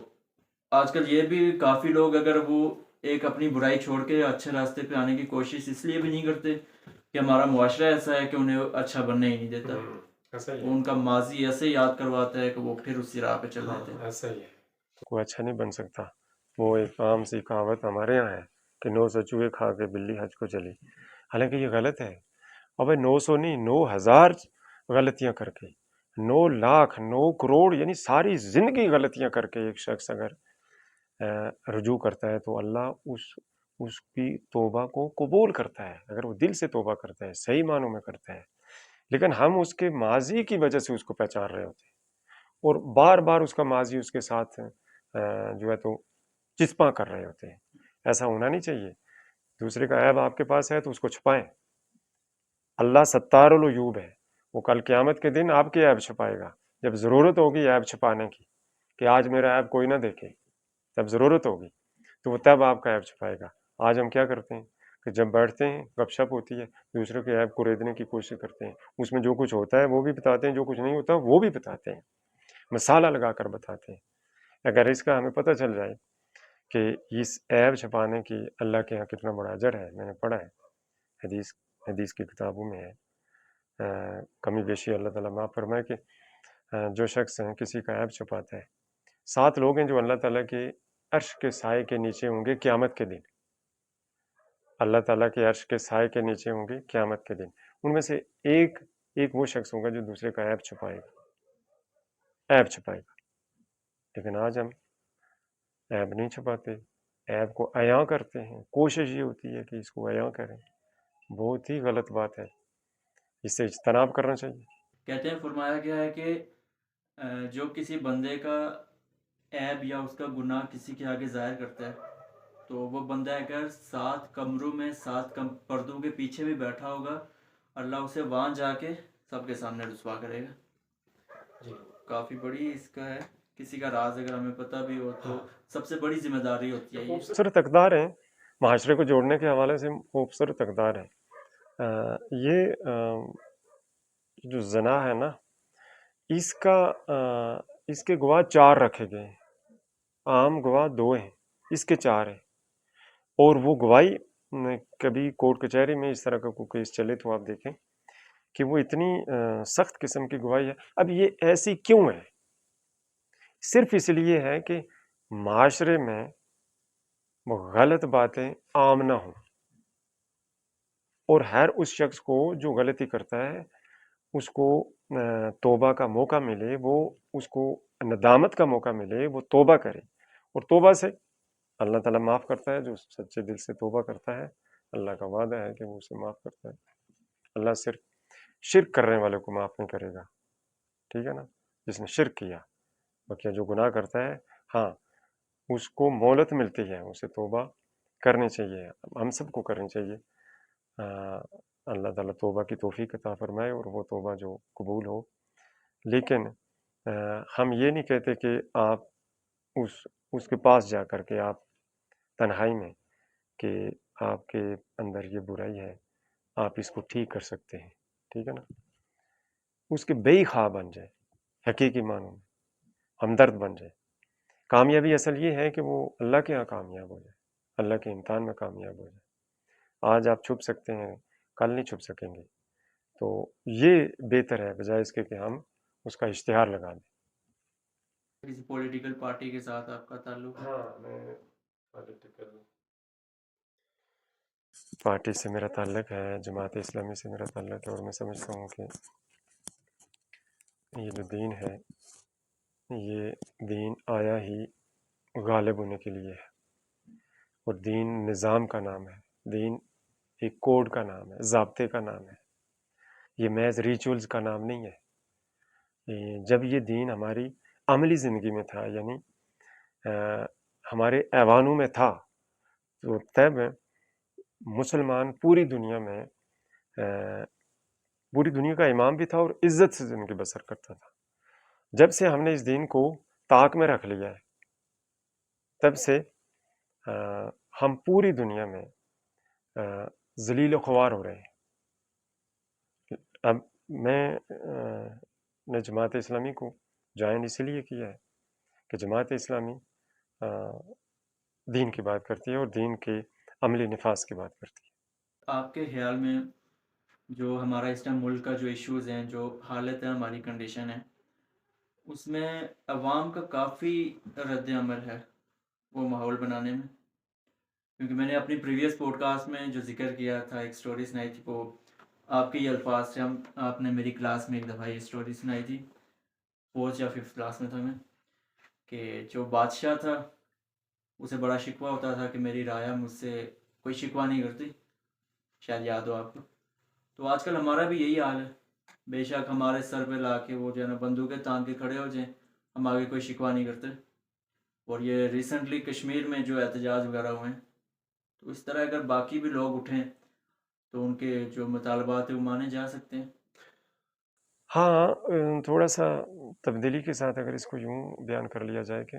آج کل یہ بھی کافی لوگ اگر وہ ایک اپنی برائی چھوڑ کے اچھے راستے پہ آنے کی کوشش اس لیے بھی نہیں کرتے کہ ہمارا معاشرہ ایسا ہے کہ انہیں اچھا بننے ہی نہیں دیتا، وہ ان کا ماضی ایسے یاد کرواتا ہے کہ وہ پھر اسی راہ پہ چل دیتے ہیں. ایسا ہی ہے، کوئی اچھا نہیں بن سکتا. وہ ایک عام سی کہاوت ہمارے یہاں ہے کہ 900 چوہے کھا کے بلی حج کو چلی، حالانکہ یہ غلط ہے. اب 900 نہیں، 9000 غلطیاں کر کے، 9 لاکھ 9 کروڑ یعنی ساری زندگی غلطیاں کر کے ایک شخص اگر رجوع کرتا ہے تو اللہ اس کی توبہ کو قبول کرتا ہے، اگر وہ دل سے توبہ کرتا ہے، صحیح معنوں میں کرتا ہے. لیکن ہم اس کے ماضی کی وجہ سے اس کو پہچان رہے ہوتے ہیں، اور بار بار اس کا ماضی اس کے ساتھ جو ہے تو چسپاں کر رہے ہوتے ہیں. ایسا ہونا نہیں چاہیے. دوسرے کا عیب آپ کے پاس ہے تو اس کو چھپائیں. اللہ ستار العیوب ہے. وہ کل قیامت کے دن آپ کے عیب چھپائے گا. جب ضرورت ہوگی عیب چھپانے کی کہ آج میرا عیب کوئی نہ دیکھے، جب ضرورت ہوگی تو وہ تب آپ کا عیب چھپائے گا. آج ہم کیا کرتے ہیں کہ جب بیٹھتے ہیں گپ شپ ہوتی ہے، دوسروں کے عیب کو ریدنے کی کوشش کرتے ہیں. اس میں جو کچھ ہوتا ہے وہ بھی بتاتے ہیں، جو کچھ نہیں ہوتا وہ بھی بتاتے ہیں، مثالہ لگا کر بتاتے ہیں. اگر اس کا ہمیں پتہ چل جائے کہ اس عیب چھپانے کی اللہ کے یہاں کتنا بڑا اجر ہے. میں نے پڑھا ہے، حدیث کی کتابوں میں ہے. کمی بیشی اللہ تعالیٰ معاف فرمائے کہ جو شخص کسی کا عیب چھپاتا ہے، 7 لوگ ہیں جو اللہ تعالیٰ کے عرش کے سائے کے نیچے ہوں گے قیامت کے دن. اللہ تعالیٰ کے عرش کے سائے کے نیچے ہوں گے قیامت کے دن. ان میں سے ایک وہ شخص ہوگا جو دوسرے کا عیب چھپائے گا. لیکن آج ہم عیب نہیں چھپاتے، عیب کو عیاں کرتے ہیں. کوشش یہ ہوتی ہے کہ اس کو عیاں کریں. بہت ہی غلط بات ہے، اس سے اجتناب کرنا چاہیے. کہتے ہیں فرمایا گیا ہے کہ جو کسی بندے کا عیب یا اس کا گناہ کسی کے آگے ظاہر کرتا ہے تو وہ بندہ اگر 7 کمروں میں 7 پردوں کے پیچھے بھی بیٹھا ہوگا، اللہ اسے وہاں جا کے سب کے سامنے رسوا کرے گا. کافی بڑی اس کا ہے. کسی کا راز اگر ہمیں پتہ بھی ہو تو سب سے بڑی ذمہ داری ہوتی ہے یہ. خوبصورت اقدار ہیں، معاشرے کو جوڑنے کے حوالے سے خوبصورت اقدار ہیں. یہ جو زنا ہے نا، اس کے گواہ 4 رکھے گئے ہیں. عام گواہ 2 ہیں، اس کے 4 ہیں. اور وہ گواہی کبھی کورٹ کچہری میں اس طرح کا کوئی کیس چلے تو آپ دیکھیں کہ وہ اتنی سخت قسم کی گواہی ہے. اب یہ ایسی کیوں ہے؟ صرف اس لیے ہے کہ معاشرے میں وہ غلط باتیں عام نہ ہوں، اور ہر اس شخص کو جو غلطی کرتا ہے اس کو توبہ کا موقع ملے، وہ اس کو ندامت کا موقع ملے، وہ توبہ کرے. اور توبہ سے اللہ تعالیٰ معاف کرتا ہے. جو سچے دل سے توبہ کرتا ہے اللہ کا وعدہ ہے کہ وہ اسے معاف کرتا ہے. اللہ صرف شرک کرنے والے کو معاف نہیں کرے گا، ٹھیک ہے نا، جس نے شرک کیا. باقی جو گناہ کرتا ہے ہاں اس کو مہلت ملتی ہے، اسے توبہ کرنی چاہیے، ہم سب کو کرنی چاہیے. اللہ تعالیٰ توبہ کی توفیق عطا فرمائے اور وہ توبہ جو قبول ہو. لیکن ہم یہ نہیں کہتے کہ آپ اس کے پاس جا کر کے آپ تنہائی میں کہ آپ کے اندر یہ برائی ہے، آپ اس کو ٹھیک کر سکتے ہیں، ٹھیک ہے نا. اس کے بے خواہ بن جائے، حقیقی معنوں میں ہمدرد بن جائے. کامیابی اصل یہ ہے کہ وہ اللہ کے ہاں کامیاب ہو جائے، اللہ کے امتحان میں کامیاب ہو جائے. آج آپ چھپ سکتے ہیں، کل نہیں چھپ سکیں گے. تو یہ بہتر ہے بجائے اس کے کہ ہم اس کا اشتہار لگا دیں. کسی پولیٹیکل پارٹی کے ساتھ آپ کا تعلق ہے؟ ہاں، میں پولیٹیکل پارٹی سے میرا تعلق ہے، جماعت اسلامی سے میرا تعلق ہے. اور میں سمجھتا ہوں کہ یہ جو دین ہے یہ دین آیا ہی غالب ہونے کے لیے ہے. اور دین نظام کا نام ہے، دین ایک کوڈ کا نام ہے، ضابطے کا نام ہے. یہ محض ریچولز کا نام نہیں ہے. جب یہ دین ہماری عملی زندگی میں تھا، یعنی ہمارے ایوانوں میں تھا، تو تب مسلمان پوری دنیا میں پوری دنیا کا امام بھی تھا اور عزت سے زندگی بسر کرتا تھا. جب سے ہم نے اس دین کو طاق میں رکھ لیا ہے تب سے ہم پوری دنیا میں ذلیل و خوار ہو رہے ہیں. اب میں نے جماعت اسلامی کو جوائن اس لیے کیا ہے کہ جماعت اسلامی دین کی بات کرتی ہے اور دین کے عملی نفاذ کی بات کرتی ہے. آپ کے خیال میں جو ہمارا اس ٹائم ملک کا جو ایشوز ہیں، جو حالت ہے، ہماری کنڈیشن ہے، اس میں عوام کا کافی رد عمل ہے وہ ماحول بنانے میں؟ کیونکہ میں نے اپنی پریویس پوڈ کاسٹ میں جو ذکر کیا تھا، ایک سٹوری سنائی تھی، وہ آپ کے یہ الفاظ سے آپ نے میری کلاس میں ایک دفعہ یہ سٹوری سنائی تھی، 4th یا 5th کلاس میں تھا میں، کہ جو بادشاہ تھا اسے بڑا شکوہ ہوتا تھا کہ میری رعایا مجھ سے کوئی شکوہ نہیں کرتی. شاید یاد ہو آپ کو. تو آج کل ہمارا بھی یہی حال ہے. بے شک ہمارے سر پہ لا کے وہ جو ہے نا بندوقیں تان کے کھڑے ہو جائیں ہم آگے کوئی شکوہ نہیں کرتے. اور یہ ریسنٹلی کشمیر میں جو احتجاج وغیرہ ہوئے ہیں تو اس طرح اگر باقی بھی لوگ اٹھیں تو ان کے جو مطالبات ہیں وہ مانے جا سکتے ہیں. ہاں تھوڑا سا تبدیلی کے ساتھ اگر اس کو یوں بیان کر لیا جائے کہ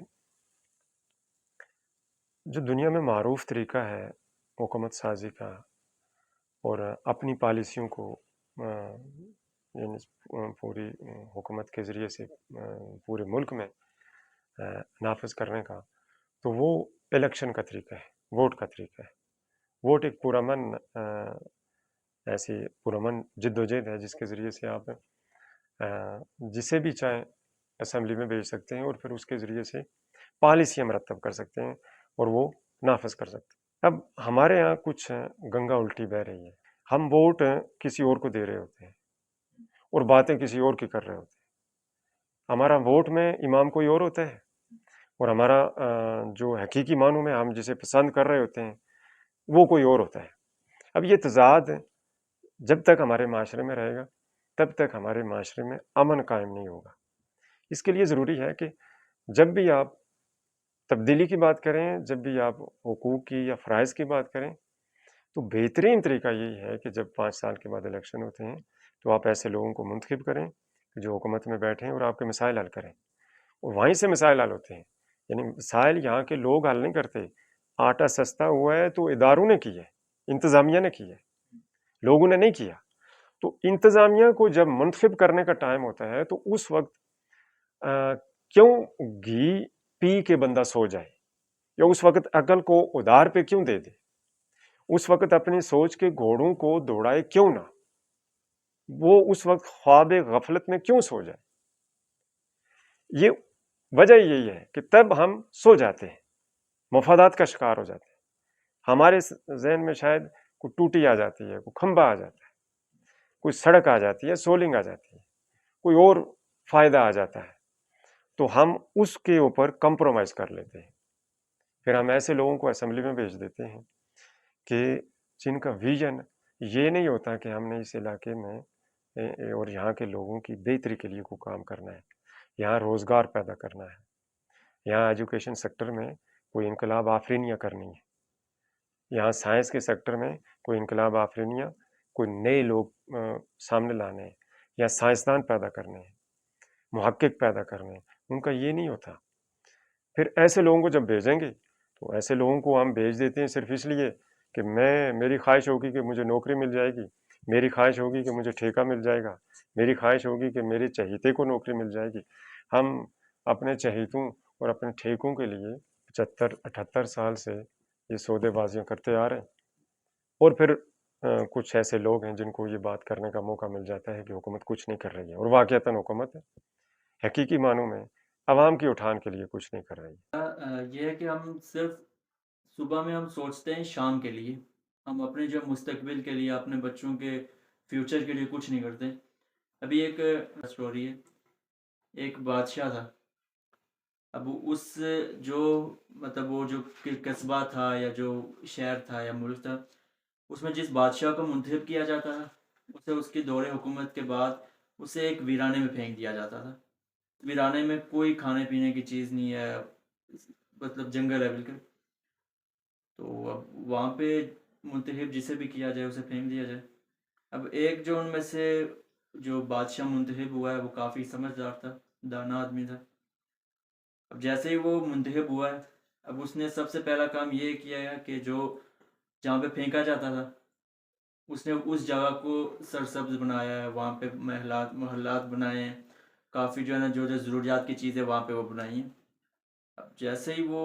جو دنیا میں معروف طریقہ ہے حکومت سازی کا اور اپنی پالیسیوں کو یعنی پوری حکومت کے ذریعے سے پورے ملک میں نافذ کرنے کا، تو وہ الیکشن کا طریقہ ہے، ووٹ کا طریقہ ہے. ووٹ ایک پرامن ایسی پرامن جد و جہد ہے جس کے ذریعے سے آپ جسے بھی چاہیں اسمبلی میں بھیج سکتے ہیں اور پھر اس کے ذریعے سے پالیسیاں مرتب کر سکتے ہیں اور وہ نافذ کر سکتے ہیں. اب ہمارے یہاں کچھ گنگا الٹی بہہ رہی ہے. ہم ووٹ کسی اور کو دے رہے ہوتے ہیں اور باتیں کسی اور کی کر رہے ہوتے ہیں. ہمارا ووٹ میں امام کوئی اور ہوتا ہے اور ہمارا جو حقیقی معنوں میں ہم جسے پسند کر رہے ہوتے ہیں وہ کوئی اور ہوتا ہے. اب یہ تضاد جب تک ہمارے معاشرے میں رہے گا تب تک ہمارے معاشرے میں امن قائم نہیں ہوگا. اس کے لیے ضروری ہے کہ جب بھی آپ تبدیلی کی بات کریں، جب بھی آپ حقوق کی یا فرائض کی بات کریں، تو بہترین طریقہ یہی ہے کہ جب 5 سال کے بعد الیکشن ہوتے ہیں تو آپ ایسے لوگوں کو منتخب کریں جو حکومت میں بیٹھیں اور آپ کے مسائل حل کریں. اور وہیں سے مسائل حل ہوتے ہیں. یعنی مسائل یہاں کے لوگ حل نہیں کرتے. آٹا سستا ہوا ہے تو اداروں نے کی ہے، انتظامیہ نے کی ہے، لوگوں نے نہیں کیا. تو انتظامیہ کو جب منتخب کرنے کا ٹائم ہوتا ہے تو اس وقت کیوں گھی پی کے بندہ سو جائے، یا اس وقت عقل کو ادار پہ کیوں دے دے، اس وقت اپنی سوچ کے گھوڑوں کو دوڑائے کیوں نہ، وہ اس وقت خواب غفلت میں کیوں سو جائے. یہ وجہ یہی ہے کہ تب ہم سو جاتے ہیں، مفادات کا شکار ہو جاتے ہیں. ہمارے ذہن میں شاید کوئی ٹوٹی آ جاتی ہے، کوئی کھمبا آ جاتا ہے، کوئی سڑک آ جاتی ہے، سولنگ آ جاتی ہے، کوئی اور فائدہ آ جاتا ہے، تو ہم اس کے اوپر کمپرومائز کر لیتے ہیں. پھر ہم ایسے لوگوں کو اسمبلی میں بھیج دیتے ہیں کہ جن کا ویژن یہ نہیں ہوتا کہ ہم نے اس علاقے میں اور یہاں کے لوگوں کی بہتری کے لیے کوئی کام کرنا ہے، یہاں روزگار پیدا کرنا ہے، یہاں ایجوکیشن سیکٹر میں کوئی انقلاب آفرینیاں کرنی ہے، یہاں سائنس کے سیکٹر میں کوئی انقلاب آفرینیاں، کوئی نئے لوگ سامنے لانے ہیں، یا سائنسدان پیدا کرنے ہیں، محقق پیدا کرنے ہیں. ان کا یہ نہیں ہوتا. پھر ایسے لوگوں کو جب بھیجیں گے تو ایسے لوگوں کو ہم بھیج دیتے ہیں صرف اس لیے کہ میری خواہش ہوگی کہ مجھے نوکری مل جائے گی، میری خواہش ہوگی کہ مجھے ٹھیکہ مل جائے گا، میری خواہش ہوگی کہ میرے چہیتے کو نوکری مل جائے گی. ہم اپنے چہیتوں اور اپنے ٹھیکوں کے لیے 75-78 سال سے یہ سودے بازیاں کرتے آ رہے ہیں. اور پھر کچھ ایسے لوگ ہیں جن کو یہ بات کرنے کا موقع مل جاتا ہے کہ حکومت کچھ نہیں کر رہی ہے، اور واقعتاً حکومت حقیقی معنوں میں عوام کی اٹھان کے لیے کچھ نہیں کر رہی ہے. یہ ہے کہ ہم صرف صبح میں ہم سوچتے ہیں شام کے لیے، ہم اپنے جو مستقبل کے لیے، اپنے بچوں کے فیوچر کے لیے کچھ نہیں کرتے. ابھی ایک سٹوری ہے، ایک بادشاہ تھا. اب اس جو مطلب وہ جو قصبہ تھا یا جو شہر تھا یا ملک تھا، اس میں جس بادشاہ کو منتخب کیا جاتا تھا اسے اس کی دور حکومت کے بعد اسے ایک ویرانے میں پھینک دیا جاتا تھا. ویرانے میں کوئی کھانے پینے کی چیز نہیں ہے، مطلب جنگل ہے بالکل. تو اب وہاں پہ منتخب جسے بھی کیا جائے اسے پھینک دیا جائے. اب ایک جو ان میں سے جو بادشاہ منتخب ہوا ہے وہ کافی سمجھدار تھا، دانا آدمی تھا. اب جیسے ہی وہ منتخب ہوا ہے، اب اس نے سب سے پہلا کام یہ کیا ہے کہ جو جہاں پہ پھینکا جاتا تھا اس نے اس جگہ کو سرسبز بنایا ہے، وہاں پہ محلات بنائے ہیں، کافی جو ہے نا جو ضروریات کی چیزیں وہاں پہ وہ بنائی ہیں. اب جیسے ہی وہ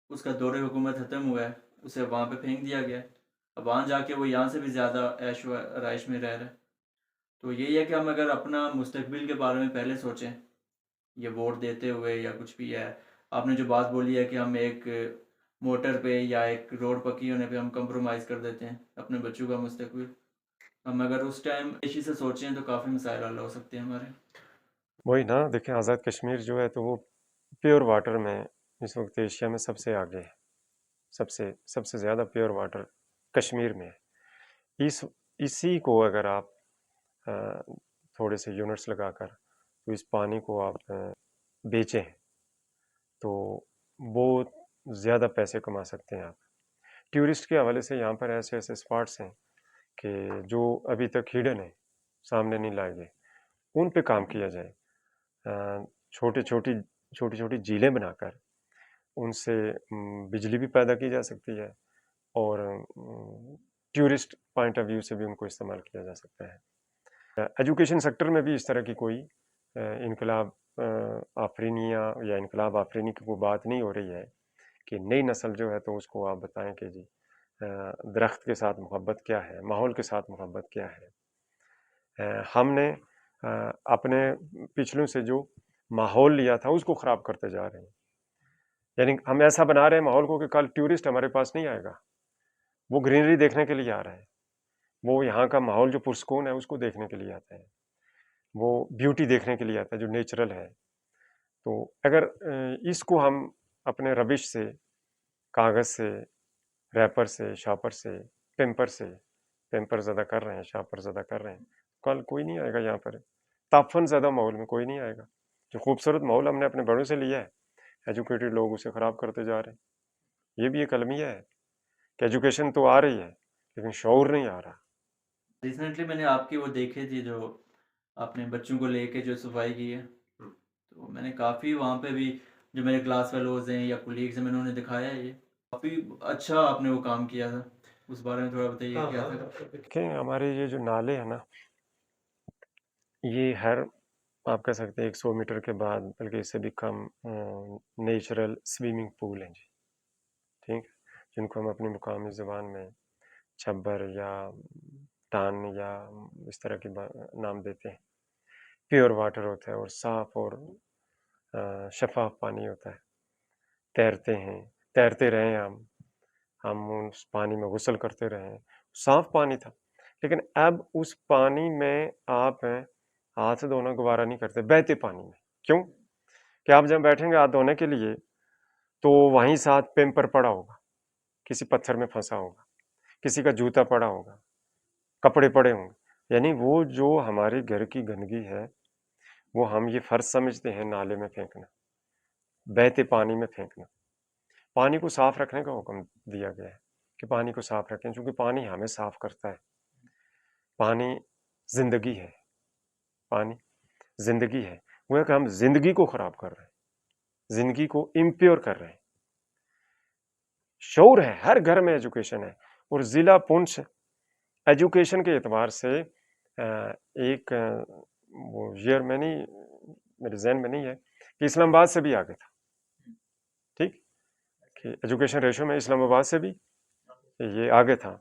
اس کا دور حکومت ختم ہوا ہے اسے وہاں پہ پھینک دیا گیا. اب وہاں جا کے وہ یہاں سے بھی زیادہ عیش و رائش میں رہ رہے. تو یہی ہے کہ ہم اگر اپنا مستقبل کے بارے میں پہلے سوچیں یہ ووٹ دیتے ہوئے یا کچھ بھی ہے. آپ نے جو بات بولی ہے کہ ہم ایک موٹر پہ یا ایک روڈ پکی ہونے پہ ہم کمپرومائز کر دیتے ہیں اپنے بچوں کا مستقبل، ہم اگر اس ٹائم اسی سے سوچیں تو کافی مسائل حل ہو سکتے ہیں ہمارے. وہی نا، دیکھیں آزاد کشمیر جو ہے تو وہ پیور واٹر میں اس وقت ایشیا میں سب سے آگے ہے. سب سے زیادہ پیور واٹر کشمیر میں ہے. اسی کو اگر آپ تھوڑے سے یونٹس لگا کر تو اس پانی کو آپ بیچیں تو بہت زیادہ پیسے کما سکتے ہیں آپ. ٹورسٹ کے حوالے سے یہاں پر ایسے ایسے اسپاٹس ہیں کہ جو ابھی تک ہڈن ہیں، سامنے نہیں لائے گئے، ان پہ کام کیا جائے. چھوٹی چھوٹی جھیلیں بنا کر ان سے بجلی بھی پیدا کی جا سکتی ہے اور ٹورسٹ پوائنٹ آف ویو سے بھی ان کو استعمال کیا جا سکتا ہے. ایجوکیشن سیکٹر میں بھی اس طرح کی کوئی انقلاب آفرینی یا انقلاب آفرینی کی کوئی بات نہیں ہو رہی ہے کہ نئی نسل جو ہے تو اس کو آپ بتائیں کہ جی درخت کے ساتھ محبت کیا ہے، ماحول کے ساتھ محبت کیا ہے. ہم نے اپنے پچھلوں سے جو ماحول لیا تھا اس کو خراب کرتے جا رہے ہیں. یعنی ہم ایسا بنا رہے ہیں ماحول کو کہ کل ٹورسٹ ہمارے پاس نہیں آئے گا، وہ گرینری دیکھنے کے لیے آ رہا ہے، وہ یہاں کا ماحول جو پرسکون ہے اس کو دیکھنے کے لیے آتا ہے، وہ بیوٹی دیکھنے کے لیے آتا ہے جو نیچرل ہے. تو اگر اس کو ہم اپنے ربش سے، کاغذ سے، ریپر سے، شاپر سے، پیمپر زدہ کر رہے ہیں، شاپر زدہ کر رہے ہیں، کل کوئی نہیں آئے گا یہاں پر. تافن زدہ ماحول میں کوئی نہیں آئے گا. جو خوبصورت ماحول ہم نے اپنے بڑوں سے لیا ہے، ایجوکیٹڈ لوگ اسے خراب کرتے جا رہے ہیں. یہ بھی ایک المیہ ہے کہ ایجوکیشن تو آ رہی ہے لیکن شعور نہیں آ رہا. ریسنٹلی میں نے آپ کی وہ دیکھے تھی جو آپ نے بچوں کو لے کے جو صفائی کی ہے، تو میں نے کافی وہاں پہ بھی جو میرے کلاس فیلوز ہیں یا کولیگز ہیں میں نے انہیں دکھایا ہے. یہ کافی اچھا آپ نے وہ کام کیا تھا، اس بارے میں تھوڑا بتائیے کیا تھا. دیکھیں ہمارے یہ جو نالے ہیں نا، یہ ہر آپ کہہ سکتے ہیں 100 میٹر کے بعد بلکہ اس سے بھی کم نیچرل سوئمنگ پول ہیں جی، ٹھیک ہے، جن کو ہم اپنی مقامی زبان میں چھبر یا ٹان یا اس طرح کے نام دیتے ہیں. پیور واٹر ہوتا ہے اور صاف اور شفاف پانی ہوتا ہے. تیرتے ہیں، تیرتے رہے ہم اس پانی میں غسل کرتے رہے. صاف پانی تھا لیکن اب اس پانی میں آپ ہاتھ دھونا گوارا نہیں کرتے بہتے پانی میں. کیوں کہ آپ جب بیٹھیں گے ہاتھ دھونے کے لیے تو وہیں ساتھ پیمپر پڑا ہوگا، کسی پتھر میں پھنسا ہوگا، کسی کا جوتا پڑا ہوگا، کپڑے پڑے ہوں گے. یعنی وہ جو ہمارے گھر کی گندگی ہے وہ ہم یہ فرض سمجھتے ہیں نالے میں پھینکنا، بہتے پانی میں پھینکنا. پانی کو صاف رکھنے کا حکم دیا گیا ہے کہ پانی کو صاف رکھیں کیونکہ پانی ہمیں صاف کرتا ہے. پانی زندگی ہے، پانی زندگی ہے. وہ ہے کہ ہم زندگی کو خراب کر رہے ہیں، زندگی کو امپیور کر رہے ہیں. شعور ہے، ہر گھر میں ایجوکیشن ہے. اور ضلع پونچھ ایجوکیشن کے اعتبار سے ایک وہ ایئر میں نہیں، میرے ذہن میں نہیں ہے کہ اسلام آباد سے بھی آگے تھا. ٹھیک کہ ایجوکیشن ریشو میں اسلام آباد سے بھی یہ آگے تھا.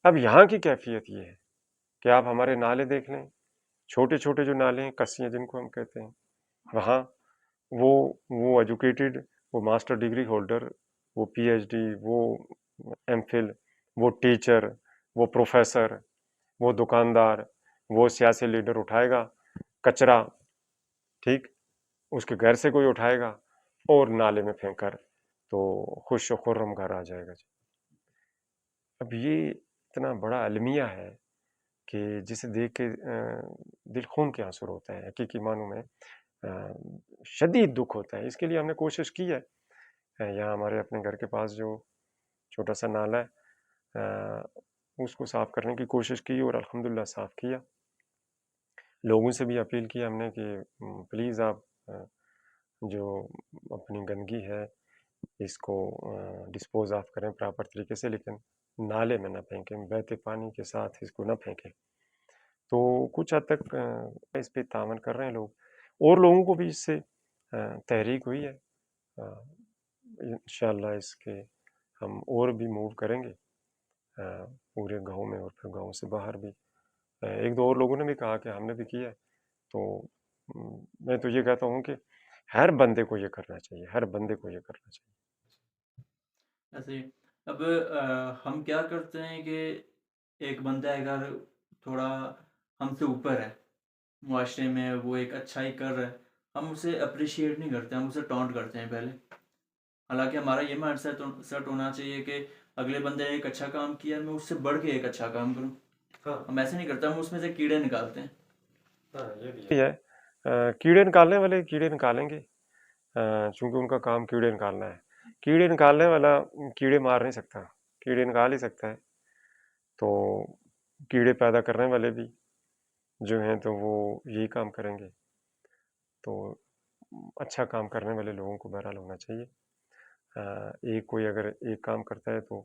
اب یہاں کی کیفیت یہ ہے کہ آپ ہمارے نالے دیکھ لیں، چھوٹے چھوٹے جو نالے ہیں، کسیاں جن کو ہم کہتے ہیں، وہاں وہ ایجوکیٹڈ، وہ ماسٹر ڈگری ہولڈر، وہ پی ایچ ڈی، وہ ایم فل، وہ ٹیچر، وہ پروفیسر، وہ دکاندار، وہ سیاسی لیڈر اٹھائے گا کچرا، ٹھیک، اس کے گھر سے کوئی اٹھائے گا اور نالے میں پھینک کر تو خوش و خرم گھر آ جائے گا جی. اب یہ اتنا بڑا المیہ ہے کہ جسے دیکھ کے دل خون کے آنسو ہوتا ہے. حقیقی معنوں میں شدید دکھ ہوتا ہے. اس کے لیے ہم نے کوشش کی ہے. یہاں ہمارے اپنے گھر کے پاس جو چھوٹا سا نالا ہے اس کو صاف کرنے کی کوشش کی اور الحمدللہ صاف کیا. لوگوں سے بھی اپیل کی ہم نے کہ پلیز آپ جو اپنی گندگی ہے اس کو ڈسپوز آف کریں پراپر طریقے سے، لیکن نالے میں نہ پھینکیں، بہتے پانی کے ساتھ اس کو نہ پھینکیں. تو کچھ حد تک اس پہ تعاون کر رہے ہیں لوگ، اور لوگوں کو بھی اس سے تحریک ہوئی ہے. انشاءاللہ اس کے ہم اور بھی موو کریں گے پورے گاؤں میں اور پھر گاؤں سے باہر بھی. ایک دو اور لوگوں نے بھی کہا کہ ہم نے بھی کیا ہے. تو میں تو یہ کہتا ہوں کہ ہر بندے کو یہ کرنا چاہیے، ہر بندے کو یہ کرنا چاہیے. ایسے اب ہم کیا کرتے ہیں کہ ایک بندہ اگر تھوڑا ہم سے اوپر ہے معاشرے میں، وہ ایک اچھائی کر رہا ہے، ہم اسے اپریشیٹ نہیں کرتے، ہم اسے ٹونٹ کرتے ہیں پہلے. حالانکہ ہمارا یہ مائنڈ سیٹ ہونا چاہیے کہ اگلے بندے نے ایک اچھا کام کیا، میں اس سے بڑھ کے ایک اچھا کام کروں. ہم ایسے نہیں کرتے، ہم اس میں سے کیڑے نکالتے ہیں. یہ ہے کیڑے نکالنے والے کیڑے نکالیں گے، چونکہ ان کا کام کیڑے نکالنا ہے. کیڑے نکالنے والا کیڑے مار نہیں سکتا، کیڑے نکال ہی سکتا ہے. تو کیڑے پیدا کرنے والے بھی جو ہیں تو وہ یہی کام کریں گے. تو اچھا کام کرنے والے لوگوں کو بہرحال ہونا چاہیے. ایک کوئی اگر ایک کام کرتا ہے تو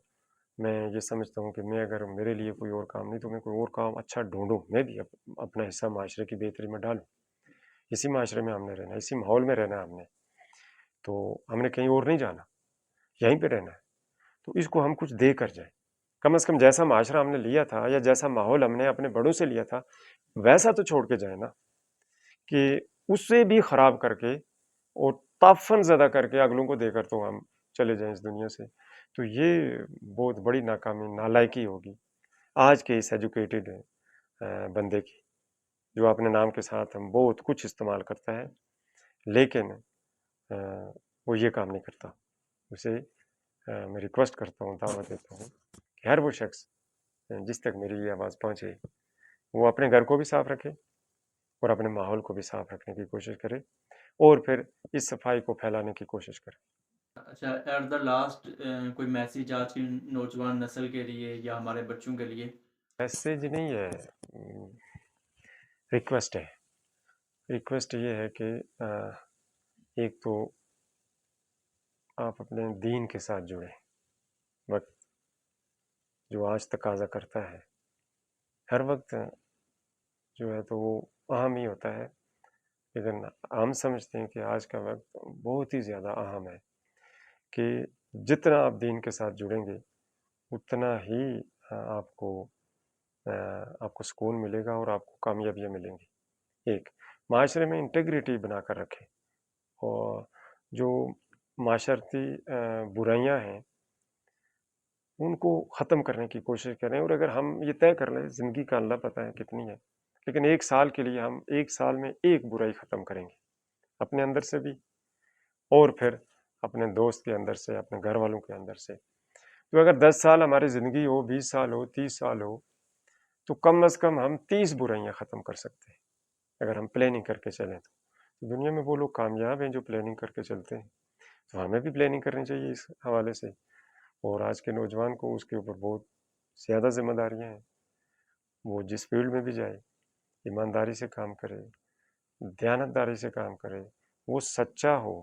میں یہ سمجھتا ہوں کہ میں اگر میرے لیے کوئی اور کام نہیں تو میں کوئی اور کام اچھا ڈھونڈوں، میں بھی اپنا حصہ معاشرے کی بہتری میں ڈالوں. اسی معاشرے میں ہم نے رہنا، اسی ماحول میں رہنا ہم نے، تو ہم نے کہیں اور نہیں جانا، یہیں پہ رہنا ہے. تو اس کو ہم کچھ دے کر جائیں، کم از کم جیسا معاشرہ ہم نے لیا تھا یا جیسا ماحول ہم نے اپنے بڑوں سے لیا تھا ویسا تو چھوڑ کے جائیں نا، کہ اس سے بھی خراب کر کے اور تعفن زدہ کر کے اگلوں کو دے کر تو ہم چلے جائیں اس دنیا سے. تو یہ بہت بڑی ناکامی، نالائکی ہوگی آج کے اس ایجوکیٹڈ بندے کی، جو اپنے نام کے ساتھ ہم بہت کچھ استعمال کرتا ہے لیکن وہ یہ کام نہیں کرتا. اسے میں ریکویسٹ کرتا ہوں، دعوت دیتا ہوں کہ ہر وہ شخص جس تک میری یہ آواز پہنچے وہ اپنے گھر کو بھی صاف رکھے اور اپنے ماحول کو بھی صاف رکھنے کی کوشش کرے اور پھر اس صفائی کو پھیلانے کی کوشش کرے. اچھا، ایٹ دا لاسٹ کوئی میسیج آج کی نوجوان نسل کے لیے یا ہمارے بچوں کے لیے؟ میسیج نہیں ہے، ریکویسٹ ہے. ریکویسٹ یہ ہے کہ ایک تو آپ اپنے دین کے ساتھ جڑیں. وقت جو آج تقاضا کرتا ہے، ہر وقت جو ہے تو وہ اہم ہی ہوتا ہے، لیکن ہم سمجھتے ہیں کہ آج کا وقت بہت ہی زیادہ اہم ہے کہ جتنا آپ دین کے ساتھ جڑیں گے اتنا ہی آپ کو سکون ملے گا اور آپ کو کامیابیاں ملیں گی. ایک معاشرے میں انٹیگریٹی بنا کر رکھیں اور جو معاشرتی برائیاں ہیں ان کو ختم کرنے کی کوشش کریں. اور اگر ہم یہ طے کر لیں، زندگی کا اللہ پتہ ہے کتنی ہے، لیکن ایک سال کے لیے ہم ایک سال میں ایک برائی ختم کریں گے، اپنے اندر سے بھی اور پھر اپنے دوست کے اندر سے، اپنے گھر والوں کے اندر سے. تو اگر 10 سال ہماری زندگی ہو، 20 سال ہو، 30 سال ہو، تو کم از کم ہم 30 برائیاں ختم کر سکتے ہیں اگر ہم پلاننگ کر کے چلیں. تو دنیا میں وہ لوگ کامیاب ہیں جو پلاننگ کر کے چلتے ہیں، تو ہمیں بھی پلاننگ کرنی چاہیے اس حوالے سے. اور آج کے نوجوان کو اس کے اوپر بہت زیادہ ذمہ داریاں ہیں. وہ جس فیلڈ میں بھی جائے ایمانداری سے کام کرے، دیانتداری سے کام کرے، وہ سچا ہو،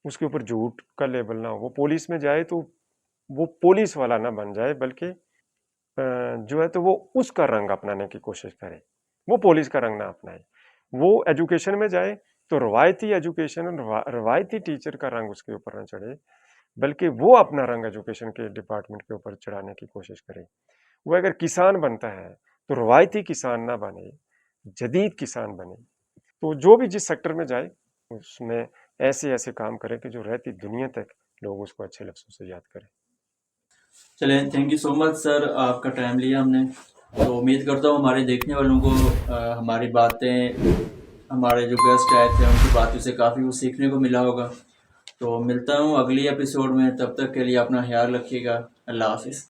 اس کے اوپر جھوٹ کا لیبل نہ ہو. وہ پولیس میں جائے تو وہ پولیس والا نہ بن جائے، بلکہ جو ہے تو وہ اس کا رنگ اپنانے کی کوشش کرے، وہ پولیس کا رنگ نہ اپنائے. وہ ایجوکیشن میں جائے تو روایتی ایجوکیشن، روایتی ٹیچر کا رنگ اس کے اوپر نہ چڑھے، بلکہ وہ اپنا رنگ ایجوکیشن کے ڈپارٹمنٹ کے اوپر چڑھانے کی کوشش کرے. وہ اگر کسان بنتا ہے تو روایتی کسان نہ بنے، جدید کسان بنے. تو جو بھی جس سیکٹر میں جائے اس میں ایسے کام کرے کہ جو رہتی دنیا تک لوگ اس کو اچھے لفظوں سے یاد کریں. چلیں، تھینک یو سو مچ سر، آپ کا ٹائم لیا ہم نے. تو امید کرتا ہوں ہمارے دیکھنے والوں کو ہماری باتیں، ہمارے جو گیسٹ آئے تھے ان کی باتوں سے کافی وہ سیکھنے کو ملا ہوگا. تو ملتا ہوں اگلی ایپیسوڈ میں، تب تک کے لیے اپنا خیال رکھیے گا. اللہ حافظ.